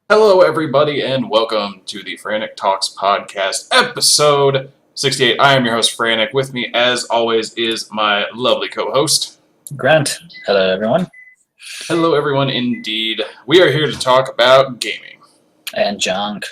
Hello, everybody, and welcome to the Frantic Talks podcast, episode 68. I am your host, Frantic. With me, as always, is my lovely co-host, Grunt. Hello, everyone. Hello, everyone, indeed. We are here to talk about gaming. And junk.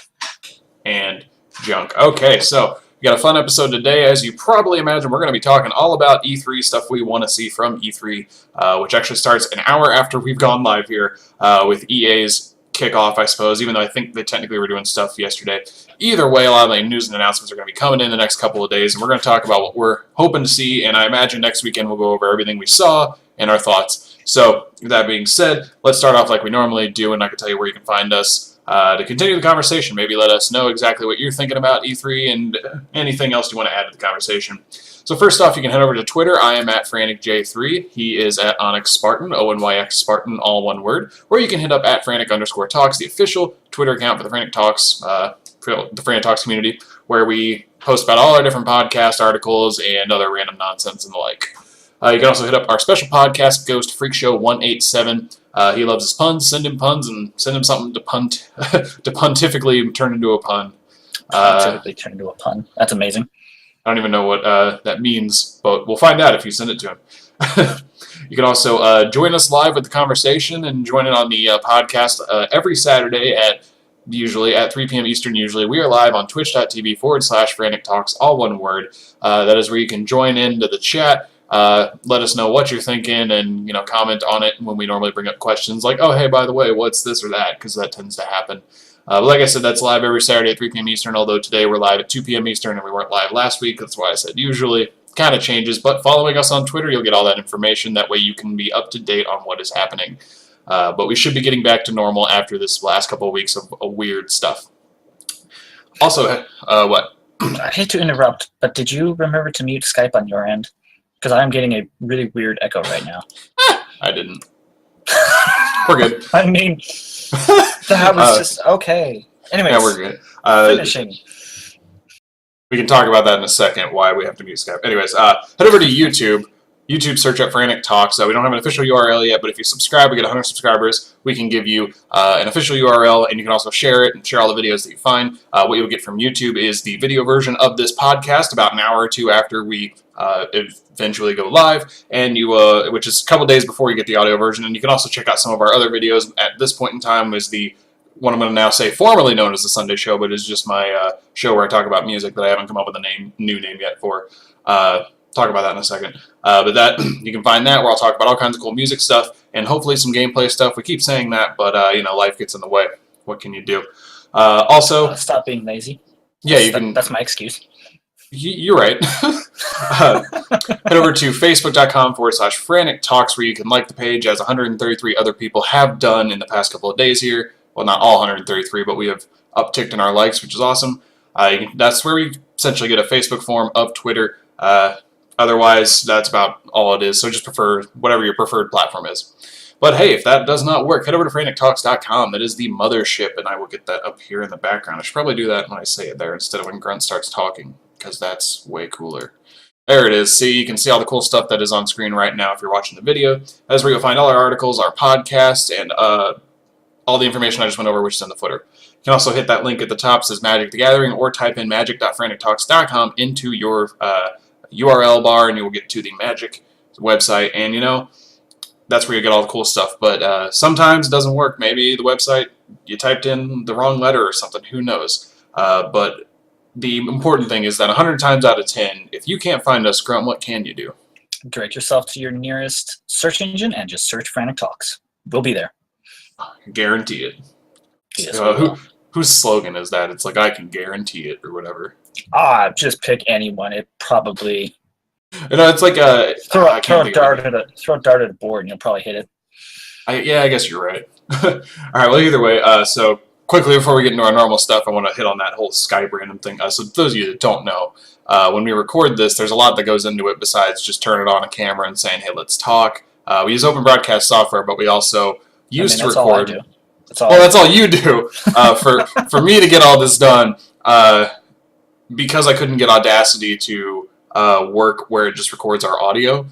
Okay, so we got a fun episode today. As you probably imagine, we're going to be talking all about E3, stuff we want to see from E3, which actually starts an hour after we've gone live here with EA's kickoff, I suppose, even though I think they technically were doing stuff yesterday. Either way, a lot of the news and announcements are going to be coming in the next couple of days, and we're going to talk about what we're hoping to see, and I imagine next weekend we'll go over everything we saw and our thoughts. So, with that being said, let's start off like we normally do, and I can tell you where you can find us to continue the conversation. Maybe let us know exactly what you're thinking about E3 and anything else you want to add to the conversation. So first off, you can head over to Twitter. I am at FranticJ3. He is at Onyx Spartan, O-N-Y-X Spartan, all one word. Or you can hit up at Frantic_Talks, the official Twitter account for the Frantic Talks, for the Frantic Talks community, where we post about all our different podcast articles and other random nonsense and the like. You can also hit up our special podcast, Ghost Freak Show 187. He loves his puns. Send him puns and send him something to pontifically turn into a pun. Pontifically turn into a pun. That's amazing. I don't even know what that means, but we'll find out if you send it to him. You can also join us live with the conversation and join in on the podcast every Saturday usually at 3 p.m. Eastern. Usually we are live on twitch.tv/Frantic Talks, all one word. That is where you can join into the chat. Let us know what you're thinking and comment on it when we normally bring up questions like, oh, hey, by the way, what's this or that, because that tends to happen. But like I said, that's live every Saturday at 3 p.m. Eastern, although today we're live at 2 p.m. Eastern and we weren't live last week. That's why I said usually. Kind of changes, but following us on Twitter, you'll get all that information. That way you can be up to date on what is happening. But we should be getting back to normal after this last couple of weeks of weird stuff. Also, what? I hate to interrupt, but did you remember to mute Skype on your end? Because I'm getting a really weird echo right now. I didn't. We're good. I mean, that was just okay. Anyways, yeah, we're good. Finishing. We can talk about that in a second, why we have to mute Skype. Anyways, head over to YouTube. YouTube, search up Frantic Talks. We don't have an official URL yet, but if you subscribe, we get 100 subscribers. We can give you an official URL, and you can also share it and share all the videos that you find. What you'll get from YouTube is the video version of this podcast about an hour or two after we eventually go live, and which is a couple days before you get the audio version. And you can also check out some of our other videos. At this point in time is what I'm going to now say formerly known as the Sunday Show, but is just my show where I talk about music that I haven't come up with a new name yet for. Talk about that in a second. But that you can find that where I'll talk about all kinds of cool music stuff and hopefully some gameplay stuff. We keep saying that, but life gets in the way. What can you do? Also, stop being lazy. Yeah, you can. That's my excuse. You're right. Head over to facebook.com/Frantic Talks where you can like the page, as 133 other people have done in the past couple of days here. Well, not all 133, but we have upticked in our likes, which is awesome. That's where we essentially get a Facebook form of Twitter. Otherwise, that's about all it is. So just prefer whatever your preferred platform is. But hey, if that does not work, head over to FranticTalks.com. That is the mothership, and I will get that up here in the background. I should probably do that when I say it there instead of when Grunt starts talking, because that's way cooler. There it is. See, you can see all the cool stuff that is on screen right now if you're watching the video. That's where you'll find all our articles, our podcast, and all the information I just went over, which is in the footer. You can also hit that link at the top that says Magic the Gathering, or type in magic.frantictalks.com into your URL bar, and you will get to the Magic website. And that's where you get all the cool stuff. But sometimes it doesn't work. Maybe the website, you typed in the wrong letter or something. Who knows? But the important thing is that 100 times out of 10, if you can't find us, Grunt, what can you do? Direct yourself to your nearest search engine and just search Frantic Talks. We'll be there. Guarantee it. Yes, whose slogan is that? It's like, I can guarantee it, or whatever. Just pick anyone. It probably... it's like throw a dart at a board and you'll probably hit it. I guess you're right. All right, well, either way, so quickly before we get into our normal stuff, I want to hit on that whole Skype random thing. So those of you that don't know, when we record this, there's a lot that goes into it besides just turning on a camera and saying, hey, let's talk. We use open broadcast software, but we also used to record. All I do. That's all you do. For me to get all this done, because I couldn't get Audacity to work where it just records our audio,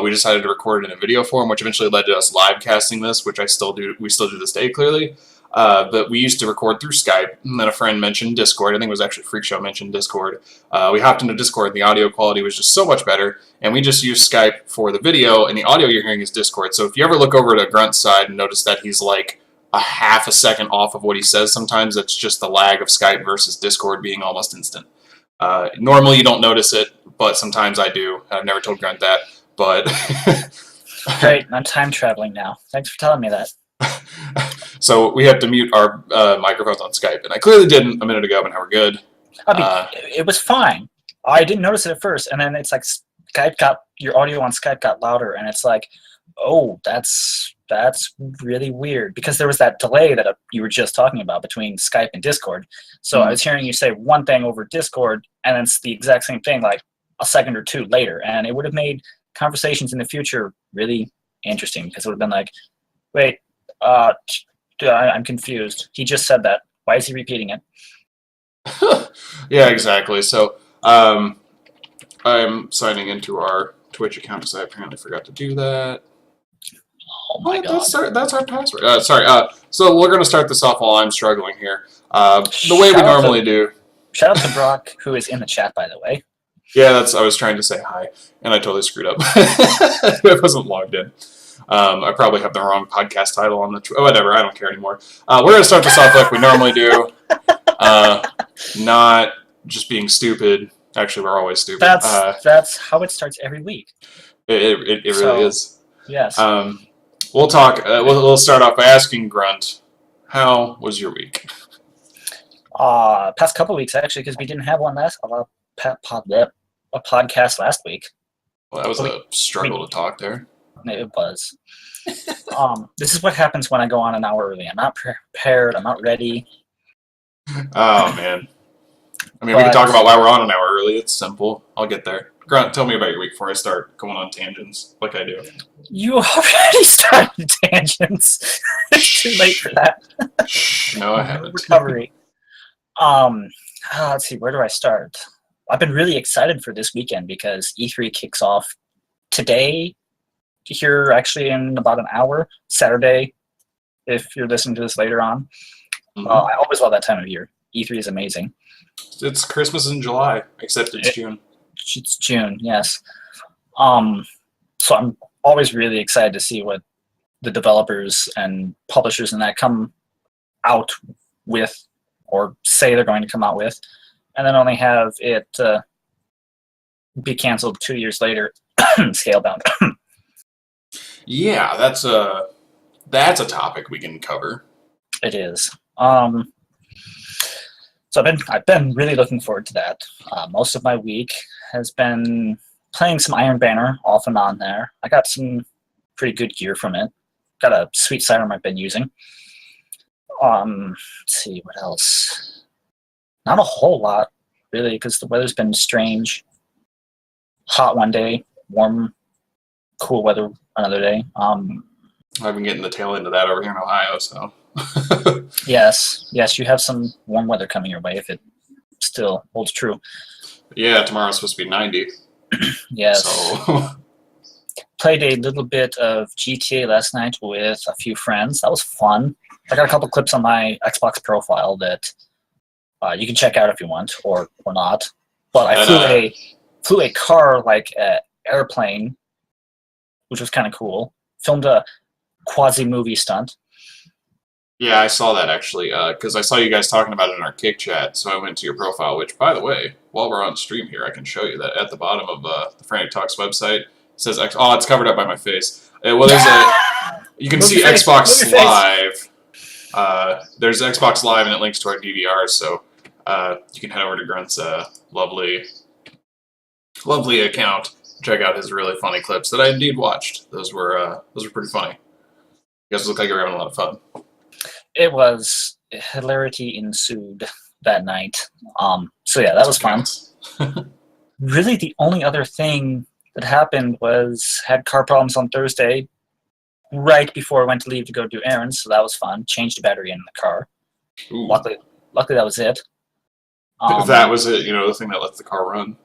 we decided to record it in a video form, which eventually led to us live casting this, which we still do this day, clearly. But we used to record through Skype, and then a friend mentioned Discord. I think it was actually Freak Show mentioned Discord. We hopped into Discord, and the audio quality was just so much better, and we just used Skype for the video, and the audio you're hearing is Discord. So if you ever look over to Grunt's side and notice that he's like a half a second off of what he says, sometimes it's just the lag of Skype versus Discord being almost instant. Normally you don't notice it, but sometimes I do. I've never told Grunt that, but... Great, I'm time traveling now. Thanks for telling me that. So we have to mute our microphones on Skype, and I clearly didn't a minute ago, but now we're good. I mean, it was fine. I didn't notice it at first, and then it's like your audio on Skype got louder, and it's like, oh, that's really weird, because there was that delay that you were just talking about between Skype and Discord. So I was hearing you say one thing over Discord, and then it's the exact same thing like a second or two later, and it would have made conversations in the future really interesting, because it would have been like, wait, I'm confused. He just said that. Why is he repeating it? Yeah, exactly. So I'm signing into our Twitch account because I apparently forgot to do that. Oh my god. That's our password. Sorry. So we're going to start this off while I'm struggling here. The way we normally do. Shout out to Brock, who is in the chat, by the way. Yeah, I was trying to say hi, and I totally screwed up. I wasn't logged in. I probably have the wrong podcast title on the... whatever, I don't care anymore. We're going to start this off like we normally do. Not just being stupid. Actually, we're always stupid. That's how it starts every week. It really is. Yes. We'll talk... we'll start off by asking Grunt, how was your week? Past couple weeks, actually, because we didn't have one a podcast last week. Well, that was a struggle to talk there. It was. This is what happens when I go on an hour early. I'm not prepared. I'm not ready. Oh, man. I mean, we can talk about why we're on an hour early. It's simple. I'll get there. Grunt, tell me about your week before I start going on tangents like I do. You already started tangents. It's too late for that. No, I haven't. Recovery. Let's see. Where do I start? I've been really excited for this weekend because E3 kicks off today. Here, actually, in about an hour, Saturday. If you're listening to this later on, I always love that time of year. E3 is amazing. It's Christmas in July, except it's June. It's June, yes. So I'm always really excited to see what the developers and publishers and that come out with, or say they're going to come out with, and then only have it be canceled 2 years later, scalebound. Yeah, that's a topic we can cover. It is. So I've been really looking forward to that. Most of my week has been playing some Iron Banner off and on there. I got some pretty good gear from it. Got a sweet sidearm I've been using. Let's see, what else? Not a whole lot, really, because the weather's been strange. Hot one day, warm, cool weather another day. I've been getting the tail end of that over here in Ohio, so... Yes, you have some warm weather coming your way if it still holds true. Yeah, tomorrow's supposed to be 90. Yes. So... Played a little bit of GTA last night with a few friends. That was fun. I got a couple clips on my Xbox profile that you can check out if you want, or not. But I flew a car like an airplane, which was kind of cool. Filmed a quasi-movie stunt. Yeah, I saw that actually, because I saw you guys talking about it in our Kick chat, so I went to your profile, which, by the way, while we're on stream here, I can show you that at the bottom of the Frantic Talks website, it says, oh, it's covered up by my face. Well, there's you can see Xbox Live. There's Xbox Live, and it links to our DVRs, so you can head over to Grunt's lovely account, check out his really funny clips that I indeed watched. Those were pretty funny. You guys look like you're having a lot of fun. It was hilarity ensued that night. So yeah, that was fun. Really, the only other thing that happened was had car problems on Thursday, right before I went to leave to go do errands. So that was fun. Changed the battery in the car. Ooh. Luckily that was it. That was it. The thing that lets the car run.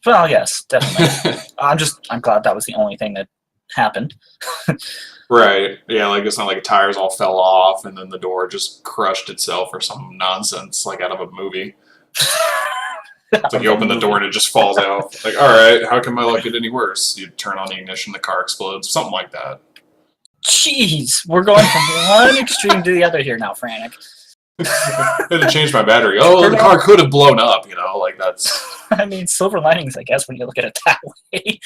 Well, yes, definitely. I'm glad that was the only thing that happened. Right. Yeah, like it's not like tires all fell off and then the door just crushed itself or some nonsense like out of a movie. It's like you open the door and it just falls out. Like, all right, how can my luck get any worse? You turn on the ignition, the car explodes, something like that. Jeez, we're going from one extreme to the other here now, Frantic. I had to change my battery. Oh, the car could have blown up, you know, like that's... I mean, silver linings, I guess, when you look at it that way.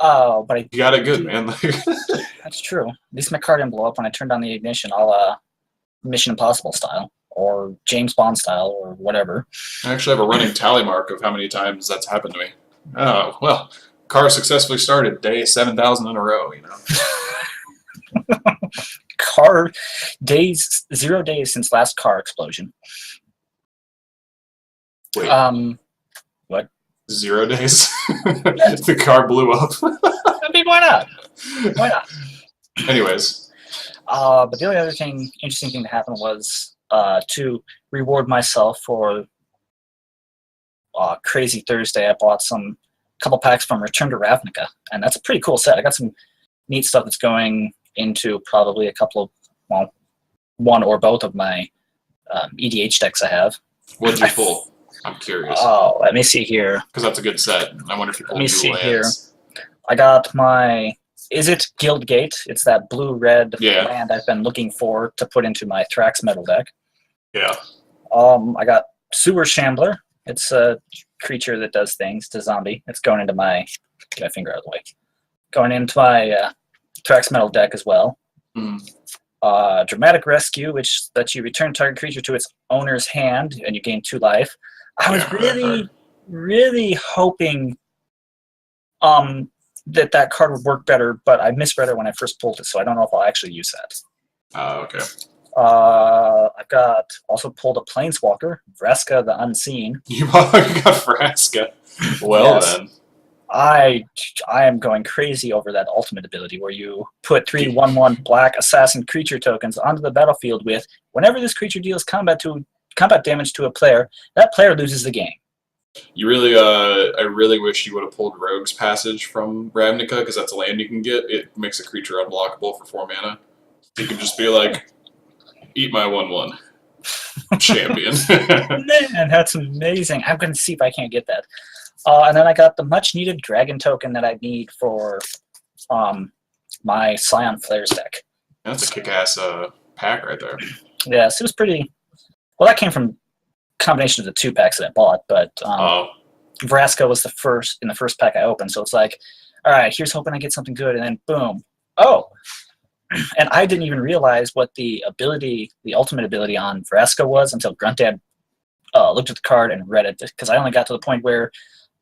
But You got it good, man. That's true. At least my car didn't blow up when I turned on the ignition, all Mission Impossible style, or James Bond style, or whatever. I actually have a running tally mark of how many times that's happened to me. Oh, well, car successfully started, day 7,000 in a row, you know. Car days, 0 days since last car explosion. Wait, What? 0 days? The car blew up. I mean, why not? Why not? Anyways. But the only other interesting thing that happened was to reward myself for Crazy Thursday. I bought a couple packs from Return to Ravnica, and that's a pretty cool set. I got some neat stuff that's going into probably a couple of, well, one or both of my EDH decks I have. What did you pull? I'm curious. Oh, let me see here. Because that's a good set. I wonder if you pulled Let me two see lands. here. I got my... Is it Guildgate? It's that blue-red land I've been looking for to put into my Thrax Metal deck. Yeah. I got Sewer Shambler. It's a creature that does things. It's a zombie. It's going into my... Get my finger out of the way. Going into my Thrax Metal deck as well. Dramatic Rescue, which lets you return target creature to its owner's hand, and you gain 2 life. I was really, really hoping that card would work better, but I misread it when I first pulled it, so I don't know if I'll actually use that. Okay. I've also pulled a Planeswalker, Vraska the Unseen. You got Vraska. Well, Yes. then. I am going crazy over that ultimate ability where you put 3 1/1 black assassin creature tokens onto the battlefield with, whenever this creature deals combat damage to a player, that player loses the game. You really, I really wish you would have pulled Rogue's Passage from Ravnica, because that's a land you can get. It makes a creature unblockable for 4 mana. You can just be like, eat my 1/1. Champion. Man, that's amazing. I'm going to see if I can't get that. And then I got the much-needed dragon token that I need for my Scion Flares deck. That's a kick-ass pack right there. Yes, it was pretty... Well, that came from combination of the 2 packs that I bought, but Vraska was in the first pack I opened, so it's like, all right, here's hoping I get something good, and then boom. Oh! And I didn't even realize what the ultimate ability on Vraska was until Gruntdad looked at the card and read it, because I only got to the point where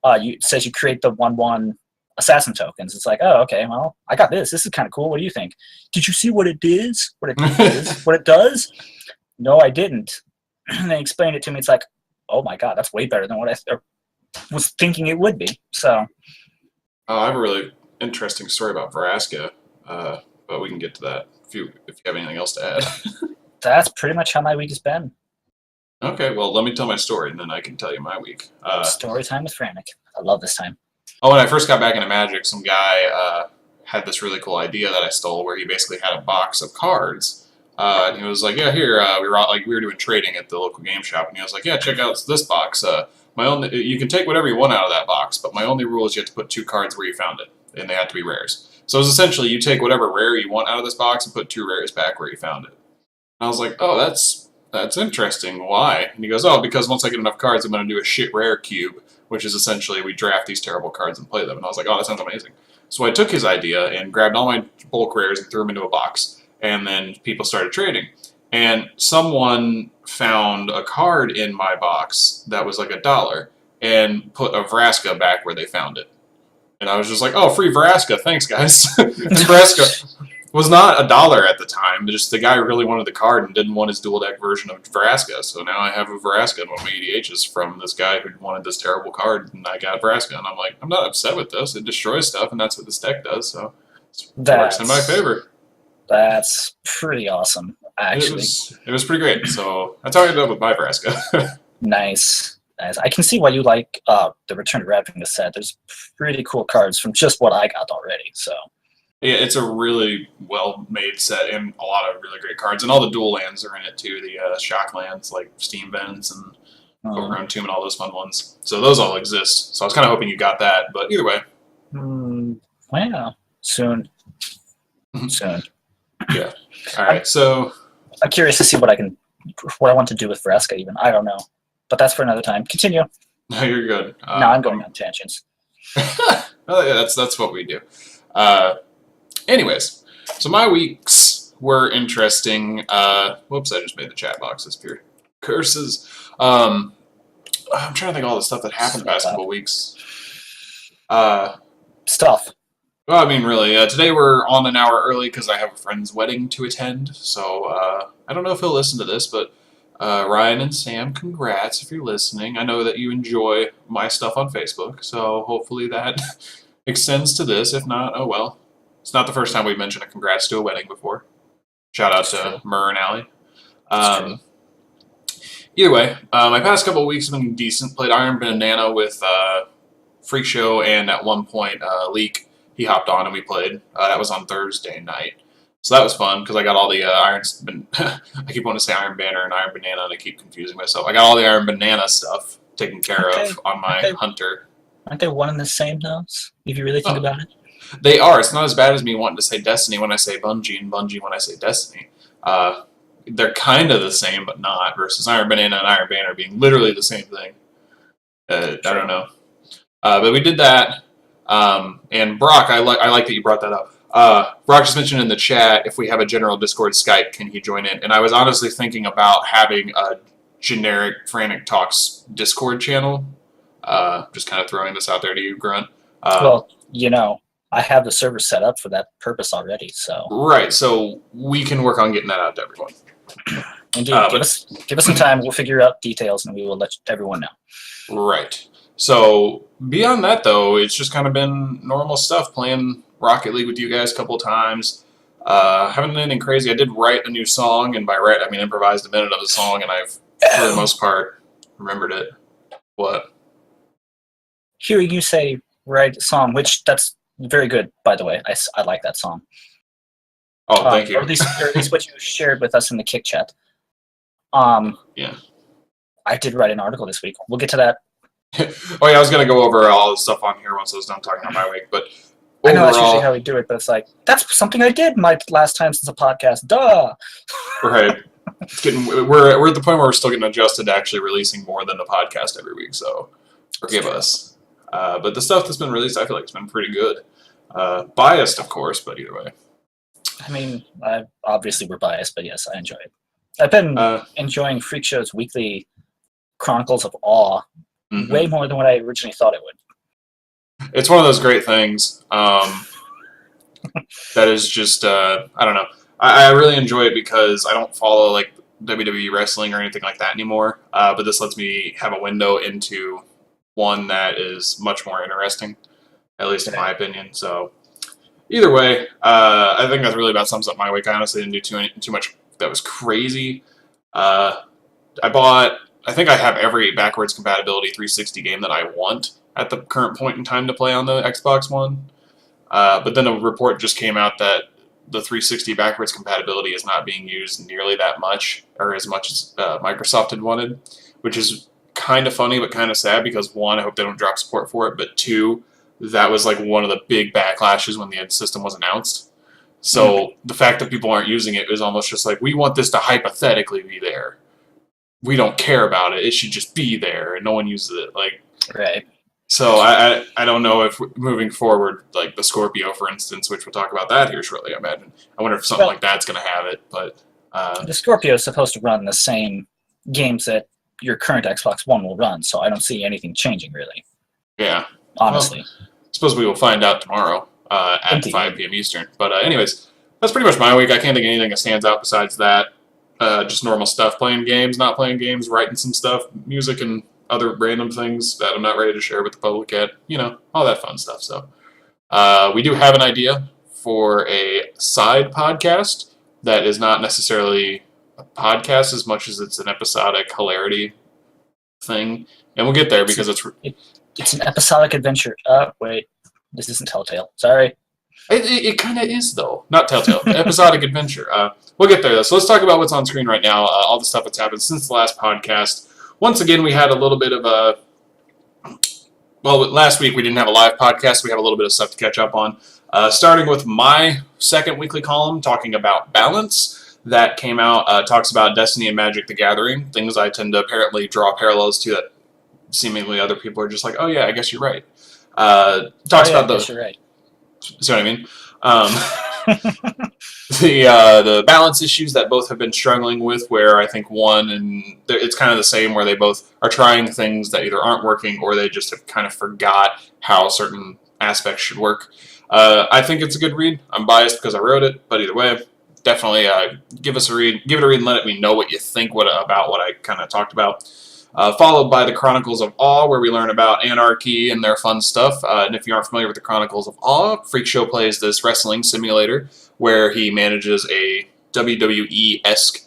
it says you create the 1/1 assassin tokens. It's like, oh, okay, well, I got this. This is kind of cool. What do you think? Did you see what it is? What it is? What it does? No, I didn't. And they explained it to me. It's like, oh my god, that's way better than what I was thinking it would be. So, I have a really interesting story about Vraska, but we can get to that if you have anything else to add. that's pretty much how my week has been. Okay, well, let me tell my story, and then I can tell you my week. Story time with Frantic. I love this time. When I first got back into Magic, some guy had this really cool idea that I stole, where he basically had a box of cards. And he was like, "Yeah, here." We were doing trading at the local game shop, and he was like, "Yeah, check out this box. You can take whatever you want out of that box, but my only rule is you have to put 2 cards where you found it, and they have to be rares." So it was essentially you take whatever rare you want out of this box and put 2 rares back where you found it. And I was like, "Oh, that's interesting. Why?" And he goes, "Oh, because once I get enough cards, I'm going to do a shit rare cube, which is essentially we draft these terrible cards and play them." And I was like, "Oh, that sounds amazing." So I took his idea and grabbed all my bulk rares and threw them into a box. And then people started trading. And someone found a card in my box that was like $1 and put a Vraska back where they found it. And I was just like, oh, free Vraska, thanks guys. Vraska was not $1 at the time, just the guy really wanted the card and didn't want his dual deck version of Vraska. So now I have a Vraska in one of my EDHs from this guy who wanted this terrible card, and I got Vraska. And I'm like, I'm not upset with this. It destroys stuff, and that's what this deck does, so it works in my favor. That's pretty awesome, actually. It was pretty great. So that's how I ended up with my Vraska. Nice. As I can see why you like the Return to Ravnica set. There's pretty cool cards from just what I got already. So Yeah, it's a really well-made set and a lot of really great cards. And all the dual lands are in it, too. The shock lands, like Steam Vents and Overgrown Tomb and all those fun ones. So those all exist. So I was kind of hoping you got that. But either way. Well, soon. Soon. Yeah. All right, so... I'm curious to see what I want to do with Vraska, even. I don't know. But that's for another time. Continue. No, you're good. No, I'm going on tangents. Well, yeah, that's what we do. Anyways, so my weeks were interesting. Whoops, I just made the chat box disappear. Curses. I'm trying to think of all the stuff that happened the past couple weeks. Stuff. Well, I mean, really, today we're on an hour early because I have a friend's wedding to attend. So I don't know if he'll listen to this, but Ryan and Sam, congrats if you're listening. I know that you enjoy my stuff on Facebook, so hopefully that extends to this. If not, oh well. It's not the first time we've mentioned a congrats to a wedding before. Shout out to Murr and Allie. Either way, my past couple of weeks have been decent. Played Iron Banana with Freak Show, and at one point, Leak, he hopped on and we played. That was on Thursday night. So that was fun because I got all the I keep wanting to say Iron Banner and Iron Banana and I keep confusing myself. I got all the Iron Banana stuff taken care of on my Hunter. Aren't they one and the same though, if you really think about it? They are. It's not as bad as me wanting to say Destiny when I say Bungie and Bungie when I say Destiny. They're kind of the same, but not, versus Iron Banana and Iron Banner being literally the same thing. I don't know. But we did that. And Brock, I like that you brought that up. Brock just mentioned in the chat, if we have a general Discord Skype, can he join in? And I was honestly thinking about having a generic Frantic Talks Discord channel. Just kind of throwing this out there to you, Grunt. Well, I have the server set up for that purpose already, so... Right, so we can work on getting that out to everyone. Indeed. Give us some time. We'll figure out details, and we will let everyone know. Right. So, beyond that, though, it's just kind of been normal stuff, playing Rocket League with you guys a couple of times. Haven't done anything crazy. I did write a new song, and by write, I mean improvised a minute of the song, and I've, for the most part, remembered it. What? Hearing you say write a song, which that's very good, by the way. I like that song. Oh, thank you. Or at least what you shared with us in the Kick chat. Yeah. I did write an article this week. We'll get to that. Oh yeah, I was gonna go over all the stuff on here once I was done talking about my week, but overall, I know that's usually how we do it, but it's like that's something I did my last time since a podcast. Duh. Right. It's we're at the point where we're still getting adjusted to actually releasing more than the podcast every week, so forgive us. But the stuff that's been released, I feel like it's been pretty good. Biased, of course, but either way. I mean, obviously we're biased, but yes, I enjoy it. I've been enjoying Freak Show's weekly Chronicles of Awe way more than what I originally thought it would. It's one of those great things that is just, I don't know. I really enjoy it because I don't follow like WWE wrestling or anything like that anymore, but this lets me have a window into one that is much more interesting, at least in my opinion. So either way, I think that's really about sums up my week. I honestly didn't do too much that was crazy. I think I have every backwards compatibility 360 game that I want at the current point in time to play on the Xbox One. But then a report just came out that the 360 backwards compatibility is not being used nearly that much, or as much as Microsoft had wanted, which is kind of funny but kind of sad because, one, I hope they don't drop support for it, but two, that was like one of the big backlashes when the system was announced. So the fact that people aren't using it is almost just like, we want this to hypothetically be there. We don't care about it. It should just be there, and no one uses it. Like, right. So I don't know if moving forward, like the Scorpio, for instance, which we'll talk about that here shortly, I imagine. I wonder if something like that's going to have it. But the Scorpio is supposed to run the same games that your current Xbox One will run, so I don't see anything changing, really. Yeah. Honestly. Well, I suppose we will find out tomorrow at Indeed. 5 p.m. Eastern. But anyways, that's pretty much my week. I can't think of anything that stands out besides that. Just normal stuff, playing games, not playing games, writing some stuff, music, and other random things that I'm not ready to share with the public yet. You know, all that fun stuff. So we do have an idea for a side podcast that is not necessarily a podcast as much as it's an episodic hilarity thing. and we'll get there because it's an episodic adventure. Wait, this isn't Telltale. Sorry. It kind of is, though. Not Telltale. Episodic adventure. We'll get there, though. So let's talk about what's on screen right now, all the stuff that's happened since the last podcast. Once again, we had a little bit of a... Well, last week we didn't have a live podcast, so we have a little bit of stuff to catch up on. Starting with my second weekly column, talking about balance. That came out, talks about Destiny and Magic the Gathering, things I tend to apparently draw parallels to that seemingly other people are just like, oh yeah, I guess you're right. Talks about I guess you're right. See what I mean? The balance issues that both have been struggling with, where I think one, and it's kind of the same, where they both are trying things that either aren't working or they just have kind of forgot how certain aspects should work. I think it's a good read. I'm biased because I wrote it, but either way, definitely give it a read, and let me know what you think about what I kind of talked about. Followed by the Chronicles of Awe, where we learn about Anarchy and their fun stuff. And if you aren't familiar with the Chronicles of Awe, Freak Show plays this wrestling simulator where he manages a WWE-esque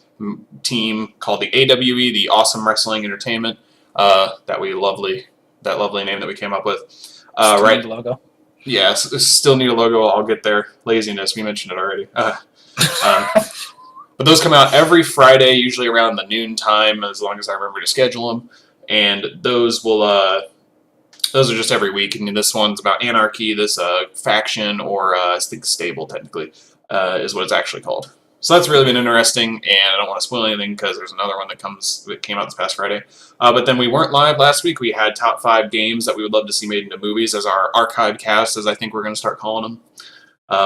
team called the AWE, the Awesome Wrestling Entertainment. That lovely name that we came up with. Right. Need a logo. Yeah, still need a logo. I'll get there. Laziness. We mentioned it already. But those come out every Friday, usually around the noon time, as long as I remember to schedule them. And those are just every week. And this one's about Anarchy, this faction, or I think stable, technically, is what it's actually called. So that's really been interesting, and I don't want to spoil anything because there's another one that came out this past Friday. But then we weren't live last week. We had top 5 games that we would love to see made into movies as our archive cast, as I think we're going to start calling them.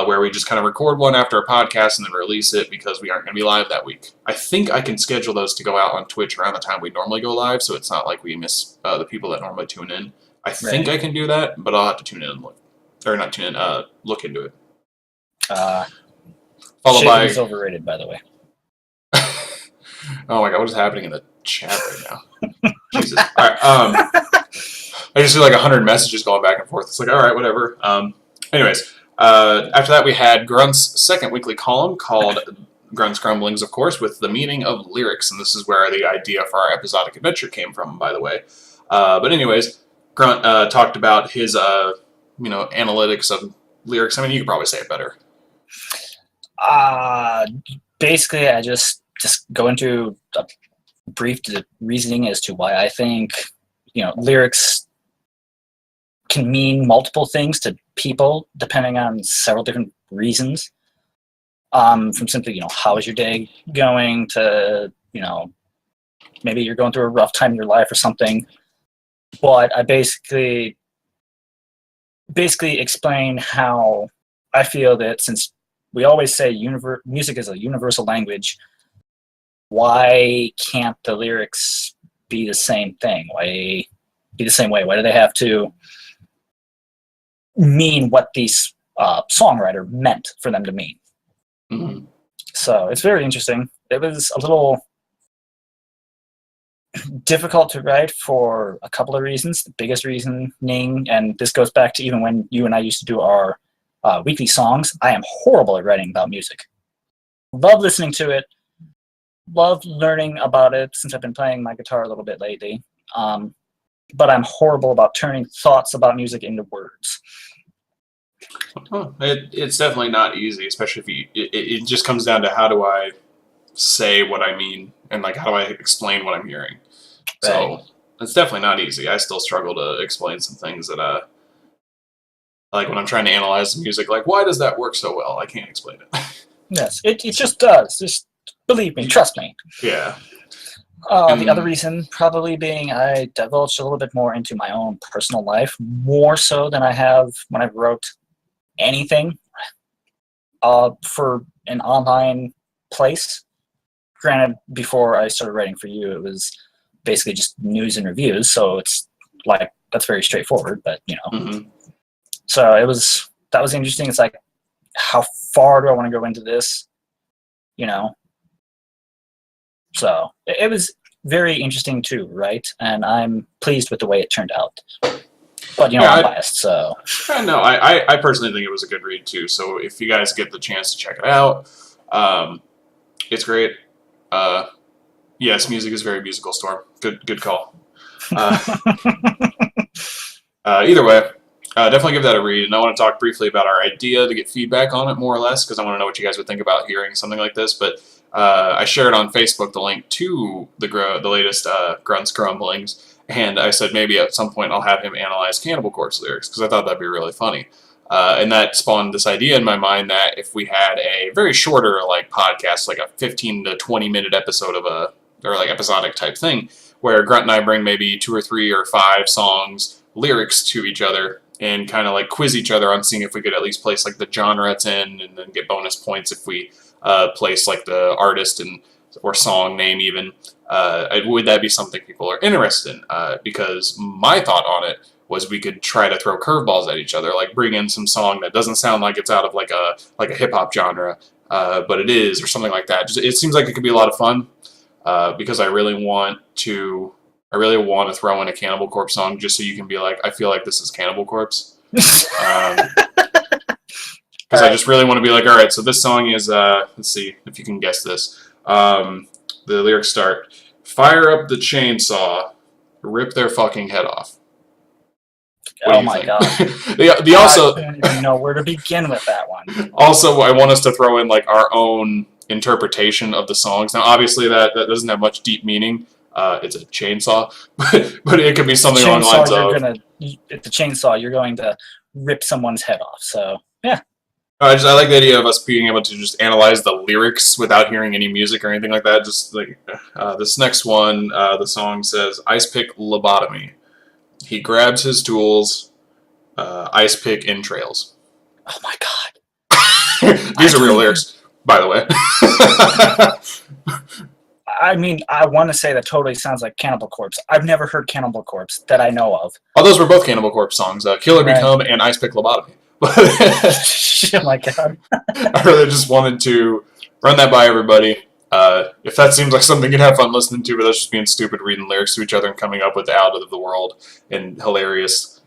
Where we just kind of record one after a podcast and then release it because we aren't going to be live that week. I think I can schedule those to go out on Twitch around the time we normally go live, so it's not like we miss the people that normally tune in. I think I can do that, but I'll have to tune in and look. Or not tune in, look into it. Followed by... is overrated, by the way. Oh my god, what is happening in the chat right now? Jesus. Alright, I just see like 100 messages going back and forth. It's like, alright, whatever. Anyways... after that, we had Grunt's second weekly column called Grunt's Grumblings, of course, with the meaning of lyrics. And this is where the idea for our episodic adventure came from, by the way. But anyways, Grunt talked about his, analytics of lyrics. I mean, you could probably say it better. Basically, I just go into a brief reasoning as to why I think, lyrics can mean multiple things to people depending on several different reasons. From simply, how is your day going to, maybe you're going through a rough time in your life or something. But I basically explain how I feel that since we always say music is a universal language, why can't the lyrics be the same thing? Why be the same way? Why do they have to mean what these songwriter meant for them to mean? Mm-hmm. So it's very interesting. It was a little difficult to write for a couple of reasons. The biggest reasoning, and this goes back to even when you and I used to do our weekly songs, I am horrible at writing about music. Love listening to it. Love learning about it since I've been playing my guitar a little bit lately. But I'm horrible about turning thoughts about music into words. It's definitely not easy, especially if it just comes down to how do I say what I mean and like how do I explain what I'm hearing. Right. So it's definitely not easy. I still struggle to explain some things that like when I'm trying to analyze the music, like why does that work so well? I can't explain it. Yes, it just does. Just believe me, trust me. Yeah. The other reason probably being I divulged a little bit more into my own personal life, more so than I have when I wrote anything for an online place. Granted, before I started writing for you, it was basically just news and reviews, so it's like that's very straightforward, but Mm-hmm. So that was interesting. It's like, how far do I want to go into this? So it was very interesting too, right? And I'm pleased with the way it turned out. But I'm biased, so. No, I personally think it was a good read too. So if you guys get the chance to check it out, it's great. Yes, music is very musical, Storm. Good call. Uh, either way, definitely give that a read. And I want to talk briefly about our idea to get feedback on it, more or less, because I want to know what you guys would think about hearing something like this. But I shared on Facebook the link to the latest Grunt's Grumblings, and I said maybe at some point I'll have him analyze Cannibal Corpse lyrics, because I thought that'd be really funny. And that spawned this idea in my mind that if we had a very shorter like podcast, like a 15 to 20 minute episode of or like episodic type thing, where Grunt and I bring maybe 2 or 3 or 5 songs, lyrics to each other, and kind of like quiz each other on seeing if we could at least place like the genre it's in, and then get bonus points if we place like the artist and or song name even. Would that be something people are interested in? Because my thought on it was we could try to throw curveballs at each other, like bring in some song that doesn't sound like it's out of like a hip hop genre, but it is, or something like that. It seems like it could be a lot of fun, because I really want to throw in a Cannibal Corpse song just so you can be like, I feel like this is Cannibal Corpse. Because I just really want to be like, all right, so this song is, let's see if you can guess this. The lyrics start, fire up the chainsaw, rip their fucking head off. Oh my god. Also, I don't even know where to begin with that one. Also, I want us to throw in like our own interpretation of the songs. Now, obviously, that doesn't have much deep meaning. It's a chainsaw, but it could be something along the lines of... It's a chainsaw, you're going to rip someone's head off, so, yeah. I like the idea of us being able to just analyze the lyrics without hearing any music or anything like that. Just like this next one, the song says, ice pick lobotomy. He grabs his tools, ice pick entrails. Oh my god. These are real lyrics, by the way. I mean, I want to say that totally sounds like Cannibal Corpse. I've never heard Cannibal Corpse that I know of. Oh, those were both Cannibal Corpse songs. Killer Become and Ice Pick Lobotomy. Oh my god. I really just wanted to run that by everybody. If that seems like something you'd have fun listening to, but that's just being stupid, reading lyrics to each other and coming up with out of the world and hilarious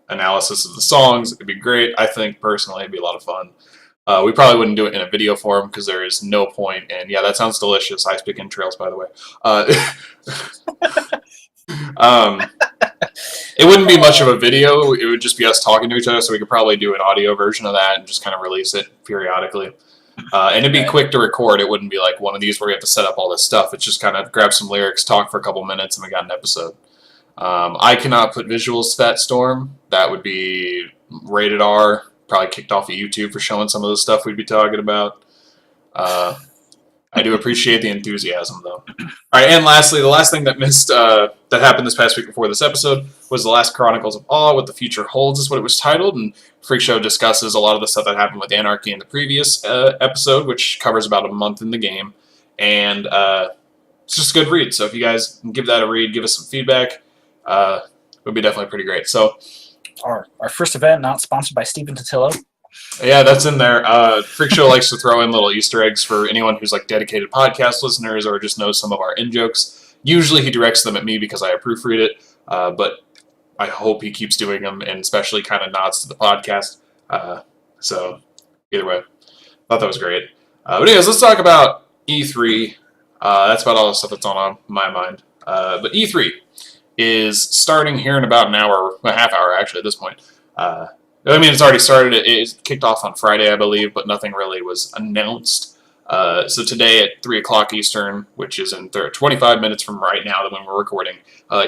analysis of the songs, it'd be great. I think personally it'd be a lot of fun. We probably wouldn't do it in a video form because there is no point. And yeah, that sounds delicious. Ice pick entrails, by the way. It wouldn't be much of a video. It would just be us talking to each other, so we could probably do an audio version of that and just kind of release it periodically. And it'd be quick to record. It wouldn't be like one of these where we have to set up all this stuff. It's just kind of grab some lyrics, talk for a couple minutes, and we got an episode. I cannot put visuals to that storm. That would be rated R. Probably kicked off of YouTube for showing some of the stuff we'd be talking about. I do appreciate the enthusiasm, though. All right, and lastly, the last thing that that happened this past week before this episode was The Last Chronicles of Awe, What the Future Holds is what it was titled, and Freak Show discusses a lot of the stuff that happened with Anarchy in the previous episode, which covers about a month in the game, and it's just a good read. So if you guys can give that a read, give us some feedback, it would be definitely pretty great. So our first event not sponsored by Stephen Totillo. Yeah, that's in there. Freak Show likes to throw in little Easter eggs for anyone who's like dedicated podcast listeners or just knows some of our in-jokes. Usually he directs them at me because I proofread it, but I hope he keeps doing them and especially kind of nods to the podcast. So either way, thought that was great. But anyways, let's talk about E3. That's about all the stuff that's on my mind. But E3 is starting here in about an hour, a half hour actually at this point. I mean, it's already started. It kicked off on Friday, I believe, but nothing really was announced. So today at 3 o'clock Eastern, which is in 25 minutes from right now when we're recording,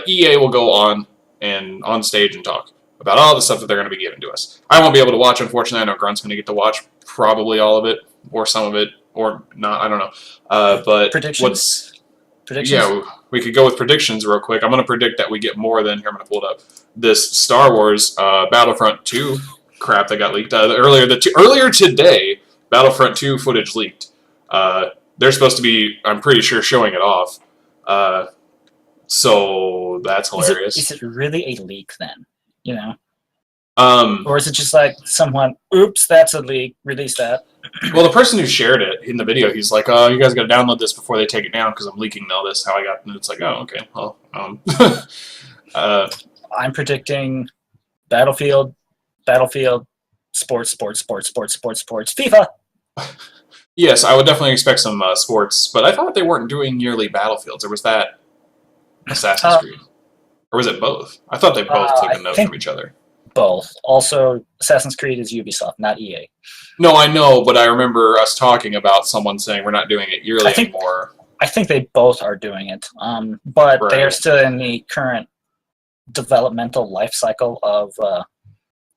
EA will go on stage and talk about all the stuff that they're going to be giving to us. I won't be able to watch, unfortunately. I know Grunt's going to get to watch probably all of it, or some of it, or not. I don't know. But Predictions? Yeah, we could go with predictions real quick. I'm going to predict that we get more than, here I'm going to pull it up, this Star Wars Battlefront 2 crap that got leaked. Earlier today, Battlefront 2 footage leaked. They're supposed to be, I'm pretty sure, showing it off. So that's hilarious. Is it really a leak then? You know? Or is it just like someone, oops, that's a leak, release that? Well, the person who shared it in the video, he's like, "Oh, you guys got to download this before they take it down because I'm leaking all this." How I got, and it's like, "Oh, okay." Well, I'm predicting Battlefield, sports, FIFA. Yes, I would definitely expect some sports, but I thought they weren't doing yearly Battlefields. Or was that? Assassin's Creed? Or was it both? I thought they both took a note from each other. Both. Also, Assassin's Creed is Ubisoft, not EA. No, I know, but I remember us talking about someone saying we're not doing it yearly anymore. I think they both are doing it, but they are still in the current developmental life cycle of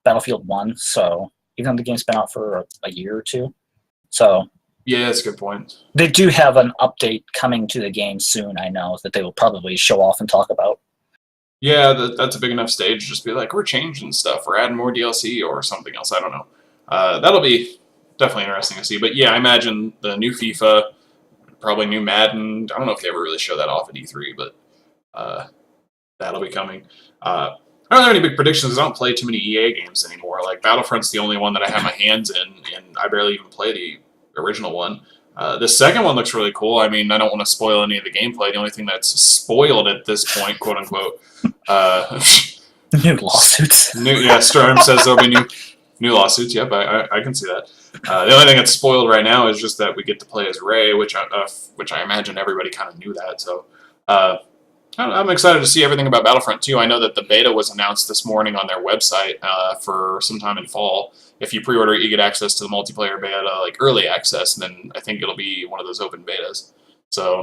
Battlefield 1, so even though the game's been out for a year or two. So yeah, that's a good point. They do have an update coming to the game soon, I know, that they will probably show off and talk about. Yeah, that's a big enough stage to just be like, we're changing stuff, we're adding more DLC or something else, I don't know. That'll be definitely interesting to see. But yeah, I imagine the new FIFA, probably new Madden. I don't know if they ever really show that off at E3, but that'll be coming. I don't have any big predictions. I don't play too many EA games anymore. Like, Battlefront's the only one that I have my hands in, and I barely even play the original one. The second one looks really cool. I mean, I don't want to spoil any of the gameplay. The only thing that's spoiled at this point, quote unquote, new lawsuits. Storm says there'll be new lawsuits. Yep, I can see that. The only thing that's spoiled right now is just that we get to play as Rey, which I imagine everybody kind of knew that. So I'm excited to see everything about Battlefront 2. I know that the beta was announced this morning on their website for sometime in fall. If you pre-order, you get access to the multiplayer beta, like early access, and then I think it'll be one of those open betas. So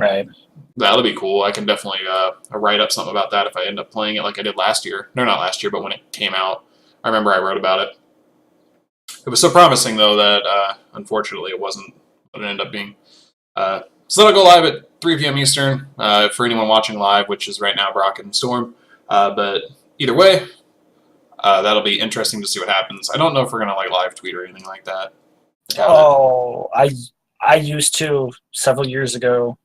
that'll be cool. I can definitely write up something about that if I end up playing it like I did last year. No, not last year, but when it came out. I remember I wrote about it. It was so promising, though, that unfortunately it wasn't what it ended up being. So that'll go live at 3 p.m. Eastern for anyone watching live, which is right now Brock and Storm. But either way, that'll be interesting to see what happens. I don't know if we're going to like live tweet or anything like that. I used to several years ago.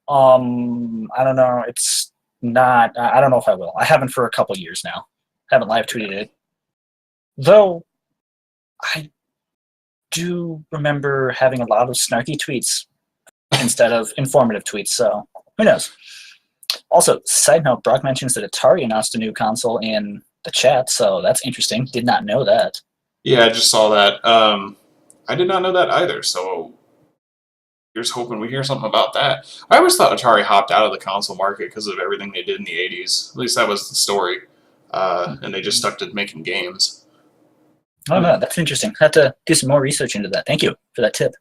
I don't know. It's not. I don't know if I will. I haven't for a couple years now. Haven't live tweeted it. Though I do remember having a lot of snarky tweets instead of informative tweets, so who knows? Also, side note, Brock mentions that Atari announced a new console in the chat, so that's interesting. Did not know that. Yeah, I just saw that. I did not know that either, so here's hoping we hear something about that. I always thought Atari hopped out of the console market because of everything they did in the 80s. At least that was the story. And they just stuck to making games. Oh, no, that's interesting. I have to do some more research into that. Thank you for that tip.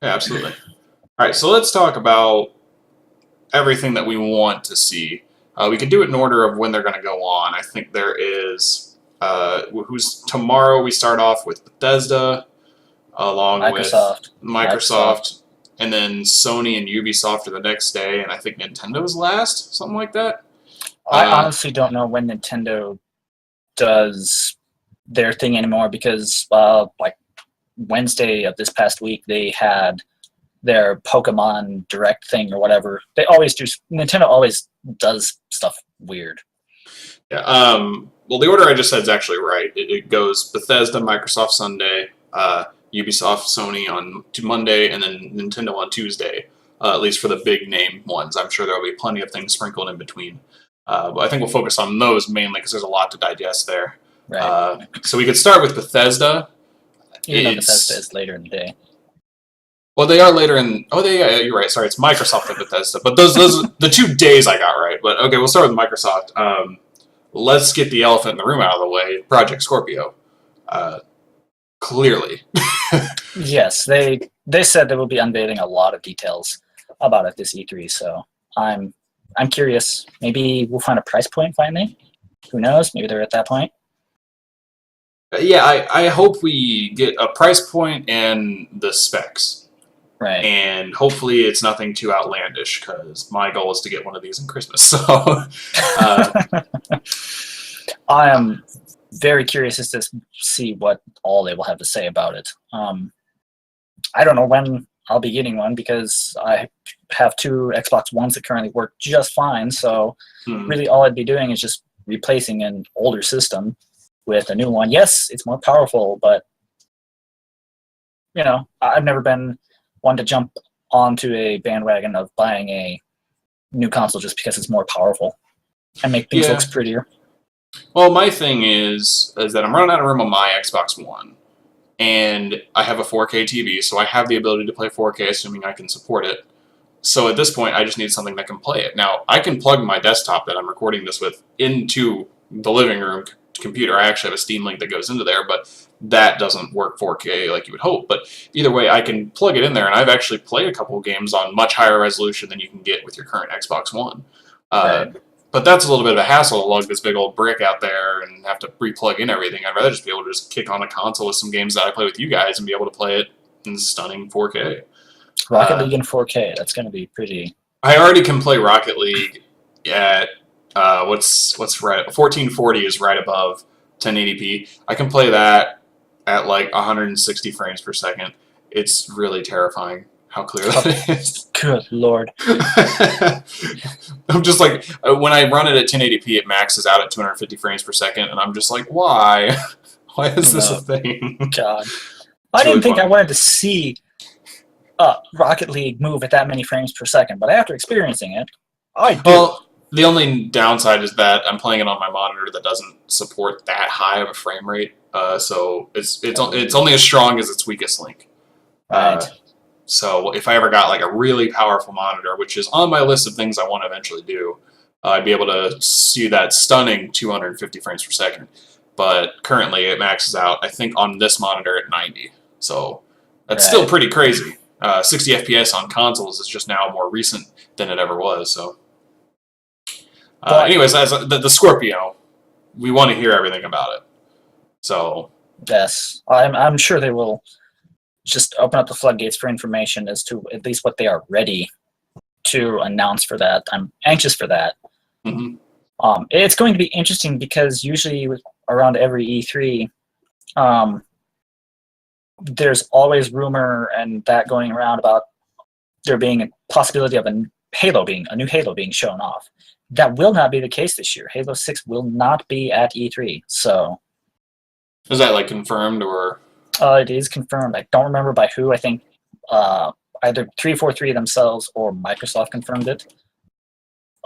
Yeah, absolutely. All right, so let's talk about everything that we want to see. We could do it in order of when they're going to go on. I think there is tomorrow. We start off with Bethesda, along with Microsoft, and then Sony and Ubisoft are the next day, and I think Nintendo's last, something like that. I honestly don't know when Nintendo does their thing anymore because, like Wednesday of this past week, they had their Pokemon Direct thing or whatever. They always do. Nintendo always does stuff weird. Yeah. Well, the order I just said is actually right. It goes Bethesda, Microsoft Sunday, Ubisoft, Sony on Monday, and then Nintendo on Tuesday. At least for the big name ones. I'm sure there will be plenty of things sprinkled in between. But I think we'll focus on those mainly because there's a lot to digest there. Right. So we could start with Bethesda. Even though Bethesda is later in the day. Well, they are later in. Oh, you're right. Sorry, it's Microsoft and Bethesda. But those the 2 days I got right. But okay, we'll start with Microsoft. Let's get the elephant in the room out of the way. Project Scorpio. Clearly. Yes, they said they will be unveiling a lot of details about it this E3. So I'm curious. Maybe we'll find a price point finally. Who knows? Maybe they're at that point. Yeah, I hope we get a price point and the specs. Right. And hopefully it's nothing too outlandish, because my goal is to get one of these in Christmas. So I am very curious as to see what all they will have to say about it. I don't know when I'll be getting one because I have 2 Xbox Ones that currently work just fine. So really all I'd be doing is just replacing an older system with a new one. Yes, it's more powerful, but I've never been one to jump onto a bandwagon of buying a new console just because it's more powerful and make things look prettier. Well, my thing is that I'm running out of room on my Xbox One, and I have a 4K TV, so I have the ability to play 4K, assuming I can support it. So at this point, I just need something that can play it. Now, I can plug my desktop that I'm recording this with into the living room computer. I actually have a Steam Link that goes into there, but that doesn't work 4K like you would hope. But either way, I can plug it in there, and I've actually played a couple of games on much higher resolution than you can get with your current Xbox One. Right. But that's a little bit of a hassle to lug this big old brick out there and have to re-plug in everything. I'd rather just be able to just kick on a console with some games that I play with you guys and be able to play it in stunning 4K. Rocket League in 4K. That's going to be pretty. I already can play Rocket League at what's right 1440 is right above 1080p. I can play that at like 160 frames per second. It's really terrifying how clear that is. Good Lord. I'm just like, when I run it at 1080p, it maxes out at 250 frames per second, and I'm just like, why? Why is this a thing? God. I didn't think I wanted to see Rocket League move at that many frames per second, but after experiencing it, I do. Well, the only downside is that I'm playing it on my monitor that doesn't support that high of a frame rate, so it's only as strong as its weakest link. Right. So if I ever got like a really powerful monitor, which is on my list of things I want to eventually do, I'd be able to see that stunning 250 frames per second. But currently it maxes out, I think, on this monitor at 90. So that's still pretty crazy. 60 FPS on consoles is just now more recent than it ever was. So, anyways, as the Scorpio, we want to hear everything about it. So yes, I'm sure they will just open up the floodgates for information as to at least what they are ready to announce for that. I'm anxious for that. Mm-hmm. It's going to be interesting because usually around every E3, there's always rumor and that going around about there being a possibility of a new Halo being shown off. That will not be the case this year. Halo 6 will not be at E3. So is that like confirmed or? It is confirmed. I don't remember by who. I think either 343 themselves or Microsoft confirmed it.